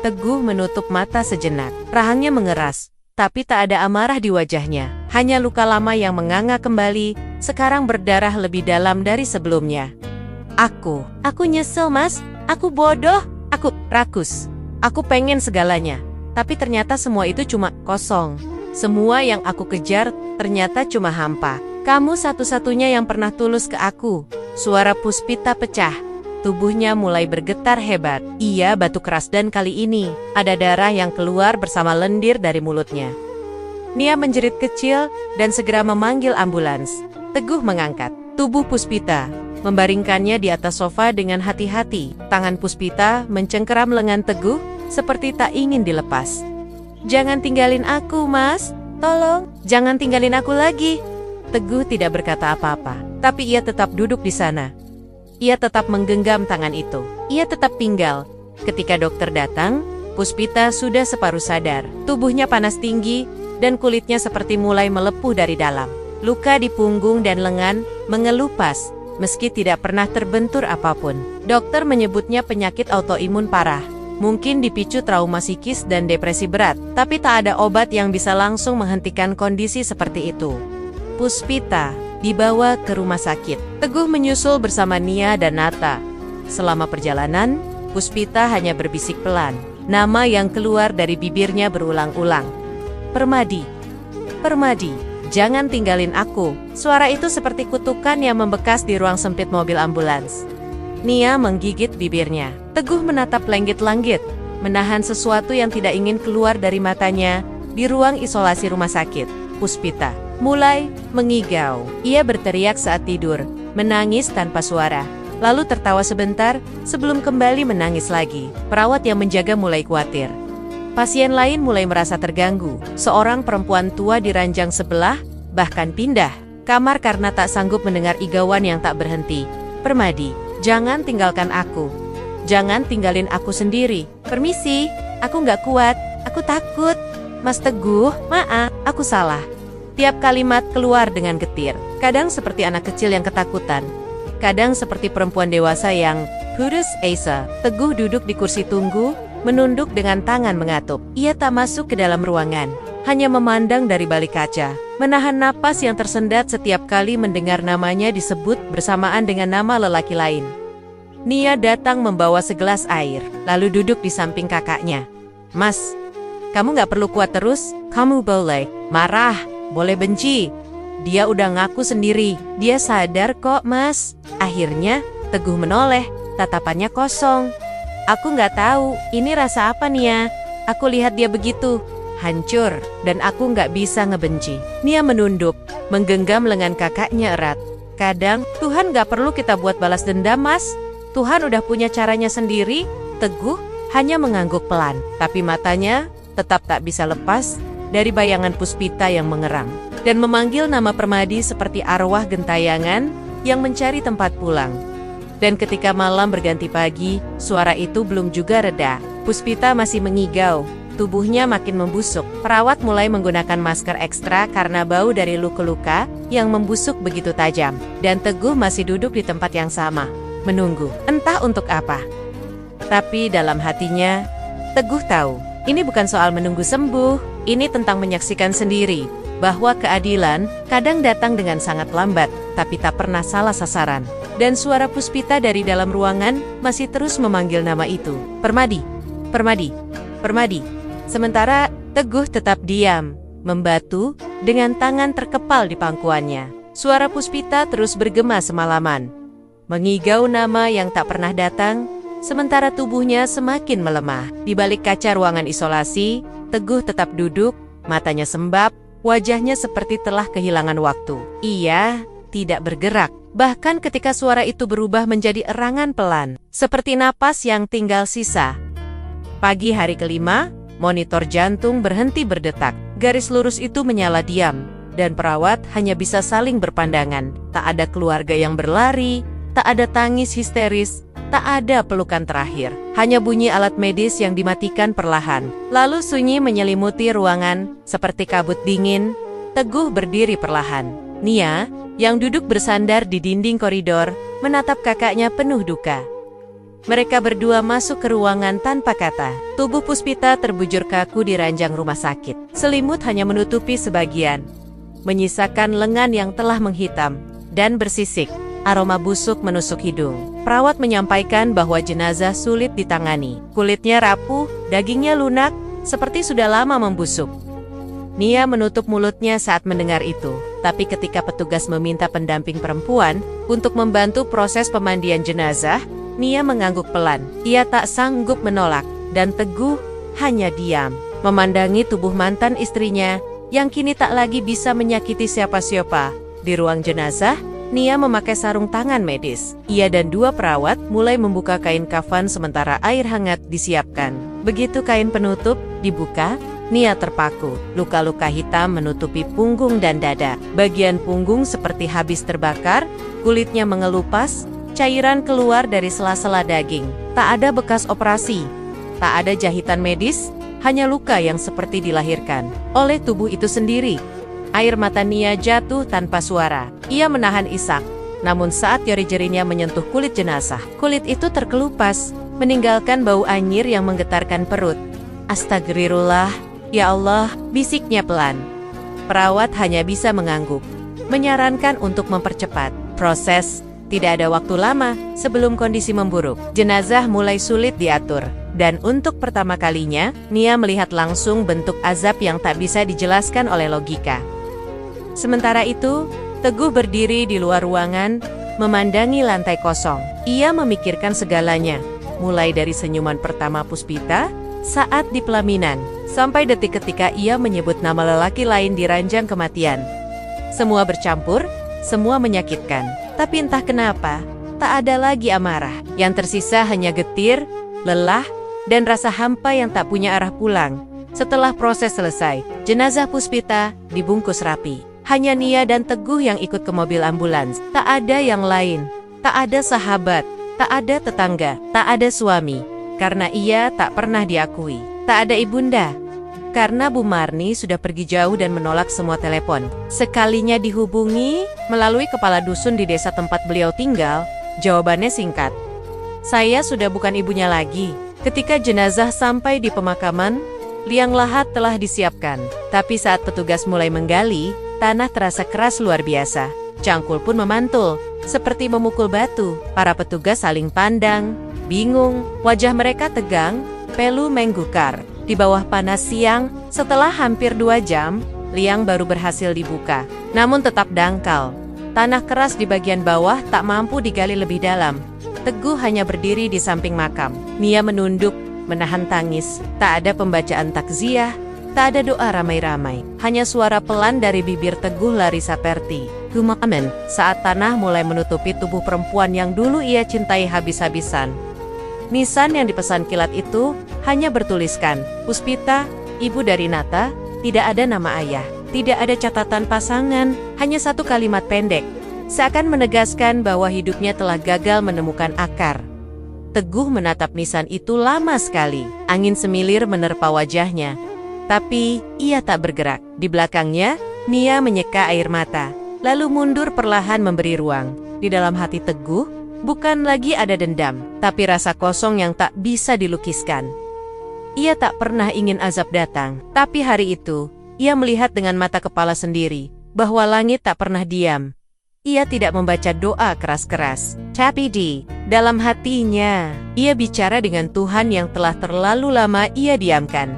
Speaker 1: Teguh menutup mata sejenak. Rahangnya mengeras, tapi tak ada amarah di wajahnya. Hanya luka lama yang menganga kembali, sekarang berdarah lebih dalam dari sebelumnya. Aku nyesel, Mas. Aku bodoh. Aku rakus. Aku pengen segalanya. Tapi ternyata semua itu cuma kosong. Semua yang aku kejar ternyata cuma hampa. Kamu satu-satunya yang pernah tulus ke aku. Suara Puspita pecah. Tubuhnya mulai bergetar hebat. Ia batu keras dan kali ini ada darah yang keluar bersama lendir dari mulutnya. Nia menjerit kecil dan segera memanggil ambulans. Teguh mengangkat tubuh Puspita, membaringkannya di atas sofa dengan hati-hati. Tangan Puspita mencengkeram lengan Teguh seperti tak ingin dilepas. "Jangan tinggalin aku, Mas. Tolong, jangan tinggalin aku lagi." Teguh tidak berkata apa-apa, tapi ia tetap duduk di sana. Ia tetap menggenggam tangan itu. Ia tetap tinggal. Ketika dokter datang, Puspita sudah separuh sadar. Tubuhnya panas tinggi dan kulitnya seperti mulai melepuh dari dalam. Luka di punggung dan lengan mengelupas, meski tidak pernah terbentur apapun. Dokter menyebutnya penyakit autoimun parah. Mungkin dipicu trauma psikis dan depresi berat, tapi tak ada obat yang bisa langsung menghentikan kondisi seperti itu. Puspita dibawa ke rumah sakit. Teguh menyusul bersama Nia dan Nata. Selama perjalanan, Puspita hanya berbisik pelan. Nama yang keluar dari bibirnya berulang-ulang. Permadi. Permadi, jangan tinggalin aku." Suara itu seperti kutukan yang membekas di ruang sempit mobil ambulans. Nia menggigit bibirnya. Teguh menatap langit-langit, menahan sesuatu yang tidak ingin keluar dari matanya di ruang isolasi rumah sakit. Puspita mulai mengigau. Ia berteriak saat tidur, menangis tanpa suara, lalu tertawa sebentar sebelum kembali menangis lagi. Perawat yang menjaga mulai khawatir. Pasien lain mulai merasa terganggu. Seorang perempuan tua di ranjang sebelah bahkan pindah kamar karena tak sanggup mendengar igauan yang tak berhenti. "Permadi, jangan tinggalkan aku. Jangan tinggalin aku sendiri. Permisi, aku nggak kuat. Aku takut. Mas Teguh, maaf, aku salah." Tiap kalimat keluar dengan getir. Kadang seperti anak kecil yang ketakutan. Kadang seperti perempuan dewasa yang putus asa. Teguh duduk di kursi tunggu, menunduk dengan tangan mengatup. Ia tak masuk ke dalam ruangan, hanya memandang dari balik kaca, menahan napas yang tersendat setiap kali mendengar namanya disebut bersamaan dengan nama lelaki lain. Nia datang membawa segelas air, lalu duduk di samping kakaknya. "Mas, kamu gak perlu kuat terus. Kamu boleh marah, boleh benci. Dia udah ngaku sendiri. Dia sadar kok, Mas." Akhirnya, Teguh menoleh, tatapannya kosong. "Aku nggak tahu, ini rasa apa Nia? Aku lihat dia begitu, hancur, dan aku nggak bisa ngebenci." Nia menunduk, menggenggam lengan kakaknya erat. "Kadang, Tuhan nggak perlu kita buat balas dendam, Mas. Tuhan udah punya caranya sendiri." Teguh hanya mengangguk pelan, tapi matanya tetap tak bisa lepas dari bayangan Puspita yang mengerang dan memanggil nama Permadi seperti arwah gentayangan yang mencari tempat pulang. Dan ketika malam berganti pagi, suara itu belum juga reda. Puspita masih mengigau, tubuhnya makin membusuk. Perawat mulai menggunakan masker ekstra karena bau dari luka-luka yang membusuk begitu tajam. Dan Teguh masih duduk di tempat yang sama, menunggu, entah untuk apa. Tapi dalam hatinya, Teguh tahu, ini bukan soal menunggu sembuh, ini tentang menyaksikan sendiri bahwa keadilan kadang datang dengan sangat lambat, tapi tak pernah salah sasaran. Dan suara Puspita dari dalam ruangan masih terus memanggil nama itu. "Permadi, Permadi, Permadi." Sementara Teguh tetap diam, membatu, dengan tangan terkepal di pangkuannya. Suara Puspita terus bergema semalaman, mengigau nama yang tak pernah datang, sementara tubuhnya semakin melemah. Di balik kaca ruangan isolasi, Teguh tetap duduk, matanya sembab, wajahnya seperti telah kehilangan waktu. Ia tidak bergerak, bahkan ketika suara itu berubah menjadi erangan pelan, seperti napas yang tinggal sisa. Pagi hari kelima, monitor jantung berhenti berdetak. Garis lurus itu menyala diam, dan perawat hanya bisa saling berpandangan. Tak ada keluarga yang berlari, tak ada tangis histeris, tak ada pelukan terakhir. Hanya bunyi alat medis yang dimatikan perlahan. Lalu sunyi menyelimuti ruangan, seperti kabut dingin. Teguh berdiri perlahan. Nia, yang duduk bersandar di dinding koridor, menatap kakaknya penuh duka. Mereka berdua masuk ke ruangan tanpa kata. Tubuh Puspita terbujur kaku di ranjang rumah sakit. Selimut hanya menutupi sebagian, menyisakan lengan yang telah menghitam dan bersisik. Aroma busuk menusuk hidung. Perawat menyampaikan bahwa jenazah sulit ditangani. Kulitnya rapuh, dagingnya lunak, seperti sudah lama membusuk. Nia menutup mulutnya saat mendengar itu. Tapi ketika petugas meminta pendamping perempuan untuk membantu proses pemandian jenazah, Nia mengangguk pelan. Ia tak sanggup menolak, dan Teguh hanya diam, memandangi tubuh mantan istrinya yang kini tak lagi bisa menyakiti siapa-siapa. Di ruang jenazah, Nia memakai sarung tangan medis. Ia dan dua perawat mulai membuka kain kafan sementara air hangat disiapkan. Begitu kain penutup dibuka, Nia terpaku. Luka-luka hitam menutupi punggung dan dada. Bagian punggung seperti habis terbakar, kulitnya mengelupas, cairan keluar dari sela-sela daging. Tak ada bekas operasi, tak ada jahitan medis, hanya luka yang seperti dilahirkan oleh tubuh itu sendiri. Air mata Nia jatuh tanpa suara. Ia menahan isak, namun saat jari-jarinya menyentuh kulit jenazah, kulit itu terkelupas, meninggalkan bau anyir yang menggetarkan perut. Astagfirullah, ya Allah, bisiknya pelan. Perawat hanya bisa mengangguk, menyarankan untuk mempercepat proses. Tidak ada waktu lama sebelum kondisi memburuk. Jenazah mulai sulit diatur. Dan untuk pertama kalinya, Nia melihat langsung bentuk azab yang tak bisa dijelaskan oleh logika. Sementara itu, Teguh berdiri di luar ruangan, memandangi lantai kosong. Ia memikirkan segalanya, mulai dari senyuman pertama Puspita saat di pelaminan, sampai detik ketika ia menyebut nama lelaki lain di ranjang kematian. Semua bercampur, semua menyakitkan. Tapi entah kenapa, tak ada lagi amarah. Yang tersisa hanya getir, lelah, dan rasa hampa yang tak punya arah pulang. Setelah proses selesai, jenazah Puspita dibungkus rapi. Hanya Nia dan Teguh yang ikut ke mobil ambulans. Tak ada yang lain, tak ada sahabat, tak ada tetangga, tak ada suami, karena ia tak pernah diakui. Tak ada ibunda, karena Bu Marni sudah pergi jauh dan menolak semua telepon. Sekalinya dihubungi melalui kepala dusun di desa tempat beliau tinggal, jawabannya singkat. Saya sudah bukan ibunya lagi. Ketika jenazah sampai di pemakaman, liang lahat telah disiapkan. Tapi saat petugas mulai menggali, tanah terasa keras luar biasa. Cangkul pun memantul, seperti memukul batu. Para petugas saling pandang, bingung, wajah mereka tegang, pelu menggukar. Di bawah panas siang, setelah hampir 2 jam, liang baru berhasil dibuka. Namun tetap dangkal. Tanah keras di bagian bawah tak mampu digali lebih dalam. Teguh hanya berdiri di samping makam. Nia menunduk, menahan tangis. Tak ada pembacaan takziah, tak ada doa ramai-ramai. Hanya suara pelan dari bibir Teguh Larissa Perti. Amen. Saat tanah mulai menutupi tubuh perempuan yang dulu ia cintai habis-habisan. Nisan yang dipesan kilat itu hanya bertuliskan, Puspita, ibu dari Nata, tidak ada nama ayah, tidak ada catatan pasangan, hanya satu kalimat pendek, seakan menegaskan bahwa hidupnya telah gagal menemukan akar. Teguh menatap nisan itu lama sekali, angin semilir menerpa wajahnya, tapi ia tak bergerak. Di belakangnya, Nia menyeka air mata, lalu mundur perlahan memberi ruang. Di dalam hati Teguh, bukan lagi ada dendam, tapi rasa kosong yang tak bisa dilukiskan. Ia tak pernah ingin azab datang, tapi hari itu, ia melihat dengan mata kepala sendiri, bahwa langit tak pernah diam. Ia tidak membaca doa keras-keras, tapi di dalam hatinya, ia bicara dengan Tuhan yang telah terlalu lama ia diamkan.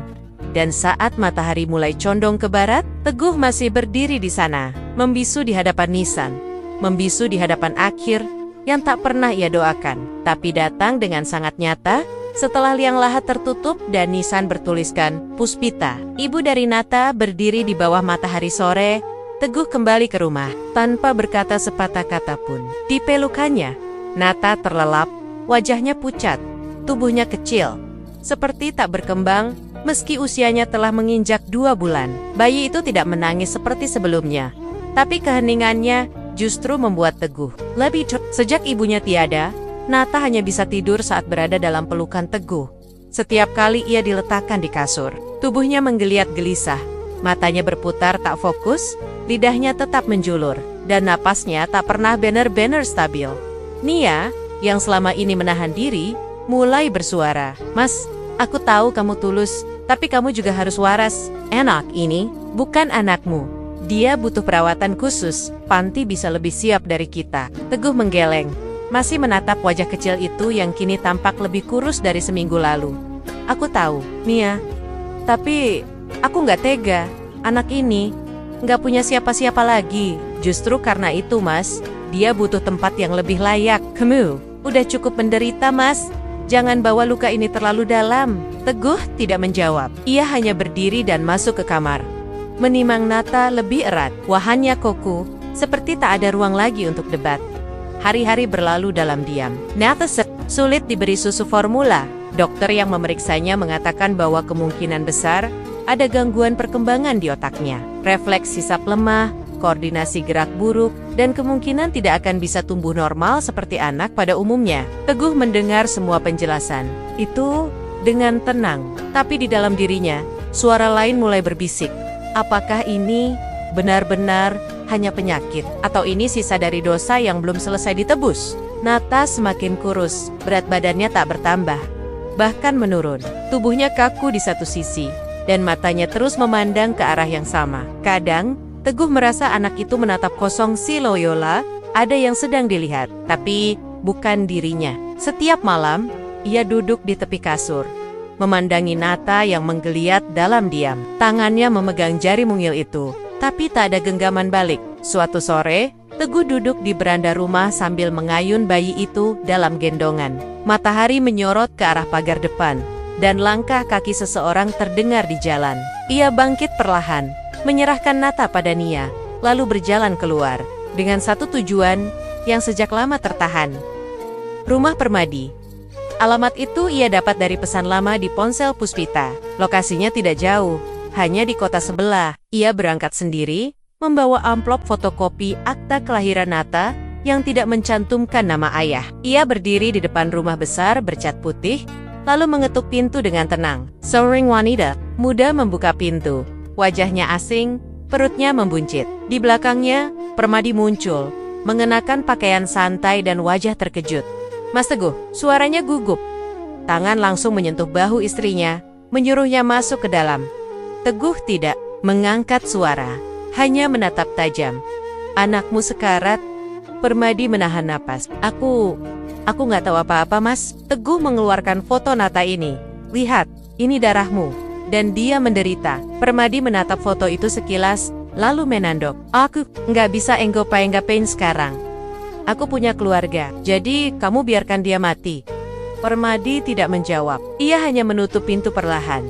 Speaker 1: Dan saat matahari mulai condong ke barat, Teguh masih berdiri di sana, membisu di hadapan Nisan, membisu di hadapan Akhir yang tak pernah ia doakan. Tapi datang dengan sangat nyata, setelah liang lahat tertutup dan nisan bertuliskan Puspita. Ibu dari Nata berdiri di bawah matahari sore. Teguh kembali ke rumah, tanpa berkata sepatah kata pun. Di pelukannya, Nata terlelap, wajahnya pucat, tubuhnya kecil, seperti tak berkembang, meski usianya telah menginjak 2 bulan. Bayi itu tidak menangis seperti sebelumnya, tapi keheningannya justru membuat Teguh lebih Sejak ibunya tiada, Nata hanya bisa tidur saat berada dalam pelukan Teguh. Setiap kali ia diletakkan di kasur, tubuhnya menggeliat gelisah, matanya berputar tak fokus, lidahnya tetap menjulur, dan napasnya tak pernah benar-benar stabil. Nia, yang selama ini menahan diri, mulai bersuara. "Mas, aku tahu kamu tulus, tapi kamu juga harus waras. Enak ini bukan anakmu. Dia butuh perawatan khusus. Panti bisa lebih siap dari kita." Teguh menggeleng, masih menatap wajah kecil itu yang kini tampak lebih kurus dari seminggu lalu. "Aku tahu, Nia. Tapi aku nggak tega. Anak ini nggak punya siapa-siapa lagi. Justru karena itu, Mas, dia butuh tempat yang lebih layak. Kamu udah cukup menderita, Mas. Jangan bawa luka ini terlalu dalam." Teguh tidak menjawab. Ia hanya berdiri dan masuk ke kamar, menimang Nata lebih erat. Wahanya Koku, seperti tak ada ruang lagi untuk debat. Hari-hari berlalu dalam diam. Nata sulit diberi susu formula. Dokter yang memeriksanya mengatakan bahwa kemungkinan besar ada gangguan perkembangan di otaknya. Refleks hisap lemah, koordinasi gerak buruk, dan kemungkinan tidak akan bisa tumbuh normal seperti anak pada umumnya. Teguh mendengar semua penjelasan itu dengan tenang, tapi di dalam dirinya, suara lain mulai berbisik. Apakah ini benar-benar hanya penyakit? Atau ini sisa dari dosa yang belum selesai ditebus? Nata semakin kurus, berat badannya tak bertambah, bahkan menurun. Tubuhnya kaku di satu sisi, dan matanya terus memandang ke arah yang sama. Kadang, Teguh merasa anak itu menatap kosong si Loyola, ada yang sedang dilihat, tapi bukan dirinya. Setiap malam, ia duduk di tepi kasur, memandangi Nata yang menggeliat dalam diam. Tangannya memegang jari mungil itu, tapi tak ada genggaman balik. Suatu sore, Teguh duduk di beranda rumah sambil mengayun bayi itu dalam gendongan. Matahari menyorot ke arah pagar depan, dan langkah kaki seseorang terdengar di jalan. Ia bangkit perlahan, menyerahkan Nata pada Nia, lalu berjalan keluar, dengan satu tujuan yang sejak lama tertahan. Rumah Permadi. Alamat itu ia dapat dari pesan lama di ponsel Puspita. Lokasinya tidak jauh, hanya di kota sebelah. Ia berangkat sendiri, membawa amplop fotokopi akta kelahiran Nata yang tidak mencantumkan nama ayah. Ia berdiri di depan rumah besar bercat putih, lalu mengetuk pintu dengan tenang. Seorang wanita muda membuka pintu. Wajahnya asing, perutnya membuncit. Di belakangnya, Permadi muncul, mengenakan pakaian santai dan wajah terkejut. "Mas Teguh," suaranya gugup. Tangan langsung menyentuh bahu istrinya, menyuruhnya masuk ke dalam. Teguh tidak mengangkat suara, hanya menatap tajam. "Anakmu sekarat." Permadi menahan napas. Aku nggak tahu apa-apa, Mas." Teguh mengeluarkan foto Nata ini. "Lihat, ini darahmu." Dan dia menderita. Permadi menatap foto itu sekilas, lalu menandok. "Aku nggak bisa enggapain sekarang. Aku punya keluarga, jadi kamu biarkan dia mati." Permadi tidak menjawab. Ia hanya menutup pintu perlahan.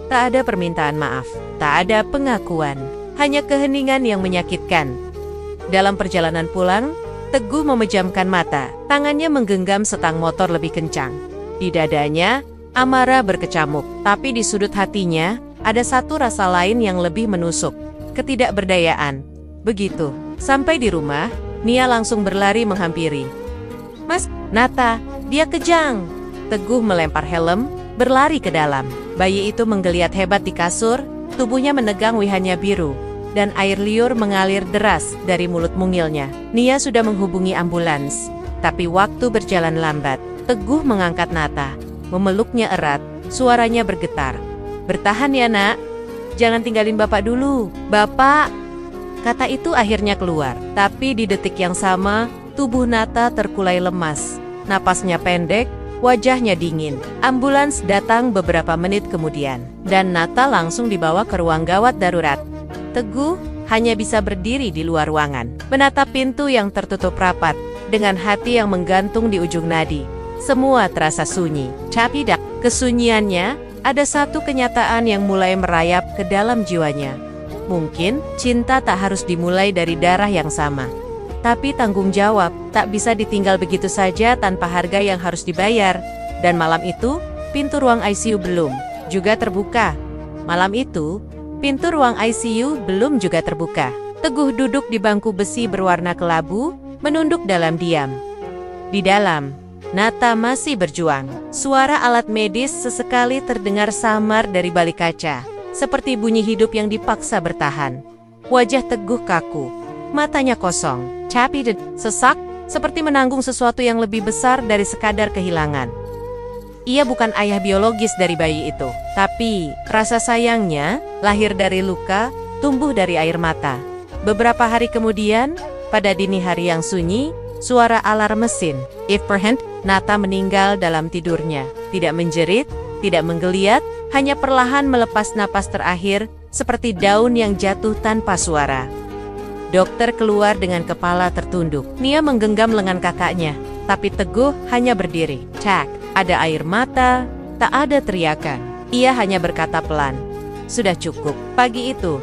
Speaker 1: Tak ada permintaan maaf, tak ada pengakuan, hanya keheningan yang menyakitkan. Dalam perjalanan pulang, Teguh memejamkan mata. Tangannya menggenggam setang motor lebih kencang. Di dadanya, amarah berkecamuk, tapi di sudut hatinya, ada satu rasa lain yang lebih menusuk, ketidakberdayaan. Begitu sampai di rumah, Nia langsung berlari menghampiri. "Mas, Nata, dia kejang." Teguh melempar helm, berlari ke dalam. Bayi itu menggeliat hebat di kasur, tubuhnya menegang wihannya biru, dan air liur mengalir deras dari mulut mungilnya. Nia sudah menghubungi ambulans, tapi waktu berjalan lambat. Teguh mengangkat Nata, memeluknya erat, suaranya bergetar. "Bertahan ya, Nak. Jangan tinggalin Bapak dulu." "Bapak!" Kata itu akhirnya keluar, tapi di detik yang sama, tubuh Nata terkulai lemas. Napasnya pendek, wajahnya dingin. Ambulans datang beberapa menit kemudian, dan Nata langsung dibawa ke ruang gawat darurat. Teguh hanya bisa berdiri di luar ruangan, menatap pintu yang tertutup rapat, dengan hati yang menggantung di ujung nadi. Semua terasa sunyi, tapi kesunyiannya, ada satu kenyataan yang mulai merayap ke dalam jiwanya. Mungkin, cinta tak harus dimulai dari darah yang sama. Tapi tanggung jawab tak bisa ditinggal begitu saja tanpa harga yang harus dibayar. Dan malam itu, pintu ruang ICU belum juga terbuka. Malam itu, pintu ruang ICU belum juga terbuka. Teguh duduk di bangku besi berwarna kelabu, menunduk dalam diam. Di dalam, Nata masih berjuang. Suara alat medis sesekali terdengar samar dari balik kaca, seperti bunyi hidup yang dipaksa bertahan. Wajah Teguh kaku, matanya kosong. Tapi sesak, seperti menanggung sesuatu yang lebih besar dari sekadar kehilangan. Ia bukan ayah biologis dari bayi itu, tapi rasa sayangnya lahir dari luka, tumbuh dari air mata. Beberapa hari kemudian, pada dini hari yang sunyi, suara alarm mesin. If perhent, Nata meninggal dalam tidurnya. Tidak menjerit, tidak menggeliat, hanya perlahan melepas napas terakhir, seperti daun yang jatuh tanpa suara. Dokter keluar dengan kepala tertunduk. Nia menggenggam lengan kakaknya, tapi Teguh hanya berdiri. Tak ada air mata, tak ada teriakan. Ia hanya berkata pelan, "Sudah cukup." Pagi itu,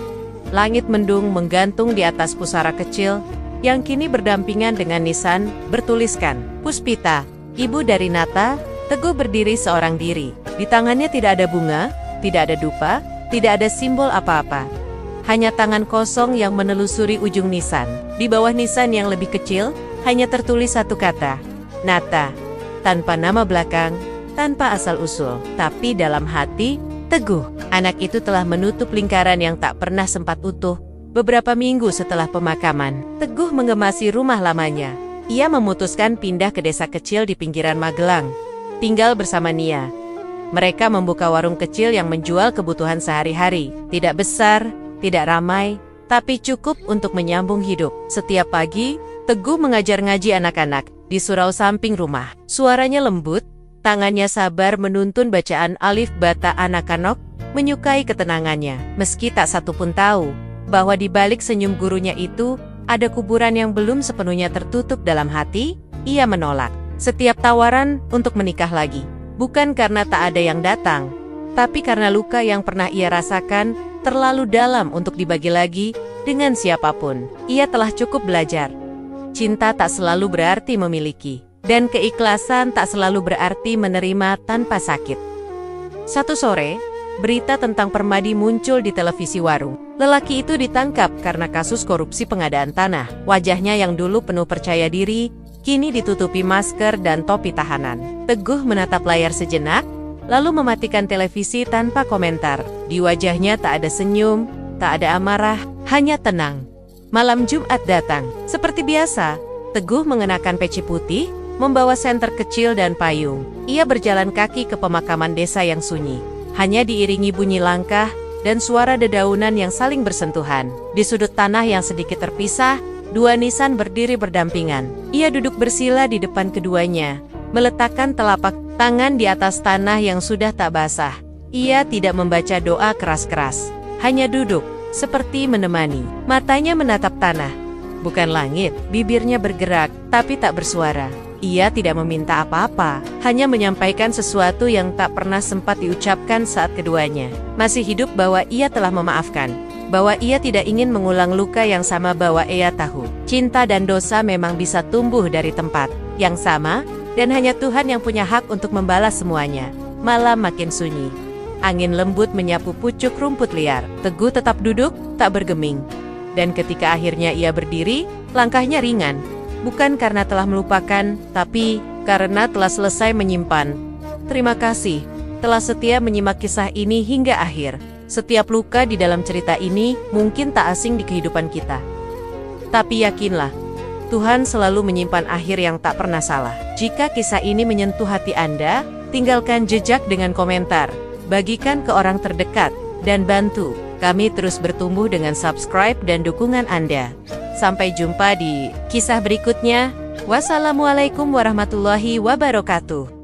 Speaker 1: langit mendung menggantung di atas pusara kecil, yang kini berdampingan dengan nisan, bertuliskan, "Puspita, ibu dari Nata." Teguh berdiri seorang diri. Di tangannya tidak ada bunga, tidak ada dupa, tidak ada simbol apa-apa. Hanya tangan kosong yang menelusuri ujung nisan. Di bawah nisan yang lebih kecil, hanya tertulis satu kata, Nata. Tanpa nama belakang, tanpa asal-usul. Tapi dalam hati, Teguh. Anak itu telah menutup lingkaran yang tak pernah sempat utuh. Beberapa minggu setelah pemakaman, Teguh mengemasi rumah lamanya. Ia memutuskan pindah ke desa kecil di pinggiran Magelang, tinggal bersama Nia. Mereka membuka warung kecil yang menjual kebutuhan sehari-hari. Tidak besar, tidak ramai, tapi cukup untuk menyambung hidup. Setiap pagi, Teguh mengajar ngaji anak-anak di surau samping rumah. Suaranya lembut, tangannya sabar menuntun bacaan alif bata anak-anak, menyukai ketenangannya. Meski tak satu pun tahu bahwa di balik senyum gurunya itu, ada kuburan yang belum sepenuhnya tertutup dalam hati, ia menolak setiap tawaran untuk menikah lagi. Bukan karena tak ada yang datang, tapi karena luka yang pernah ia rasakan terlalu dalam untuk dibagi lagi dengan siapapun. Ia telah cukup belajar. Cinta tak selalu berarti memiliki, dan keikhlasan tak selalu berarti menerima tanpa sakit. Satu sore, berita tentang Permadi muncul di televisi warung. Lelaki itu ditangkap karena kasus korupsi pengadaan tanah. Wajahnya yang dulu penuh percaya diri, kini ditutupi masker dan topi tahanan. Teguh menatap layar sejenak, lalu mematikan televisi tanpa komentar. Di wajahnya tak ada senyum, tak ada amarah, hanya tenang. Malam Jumat datang. Seperti biasa, Teguh mengenakan peci putih, membawa senter kecil dan payung. Ia berjalan kaki ke pemakaman desa yang sunyi. Hanya diiringi bunyi langkah dan suara dedaunan yang saling bersentuhan. Di sudut tanah yang sedikit terpisah, dua nisan berdiri berdampingan. Ia duduk bersila di depan keduanya, meletakkan telapak tangan di atas tanah yang sudah tak basah. Ia tidak membaca doa keras-keras, hanya duduk, seperti menemani. Matanya menatap tanah, bukan langit. Bibirnya bergerak, tapi tak bersuara. Ia tidak meminta apa-apa, hanya menyampaikan sesuatu yang tak pernah sempat diucapkan saat keduanya masih hidup, bahwa ia telah memaafkan, bahwa ia tidak ingin mengulang luka yang sama, bahwa ia tahu cinta dan dosa memang bisa tumbuh dari tempat yang sama, dan hanya Tuhan yang punya hak untuk membalas semuanya. Malam makin sunyi. Angin lembut menyapu pucuk rumput liar. Teguh tetap duduk, tak bergeming. Dan ketika akhirnya ia berdiri, langkahnya ringan. Bukan karena telah melupakan, tapi karena telah selesai menyimpan. Terima kasih, telah setia menyimak kisah ini hingga akhir. Setiap luka di dalam cerita ini mungkin tak asing di kehidupan kita. Tapi yakinlah, Tuhan selalu menyimpan akhir yang tak pernah salah. Jika kisah ini menyentuh hati Anda, tinggalkan jejak dengan komentar, bagikan ke orang terdekat, dan bantu kami terus bertumbuh dengan subscribe dan dukungan Anda. Sampai jumpa di kisah berikutnya. Wassalamualaikum warahmatullahi wabarakatuh.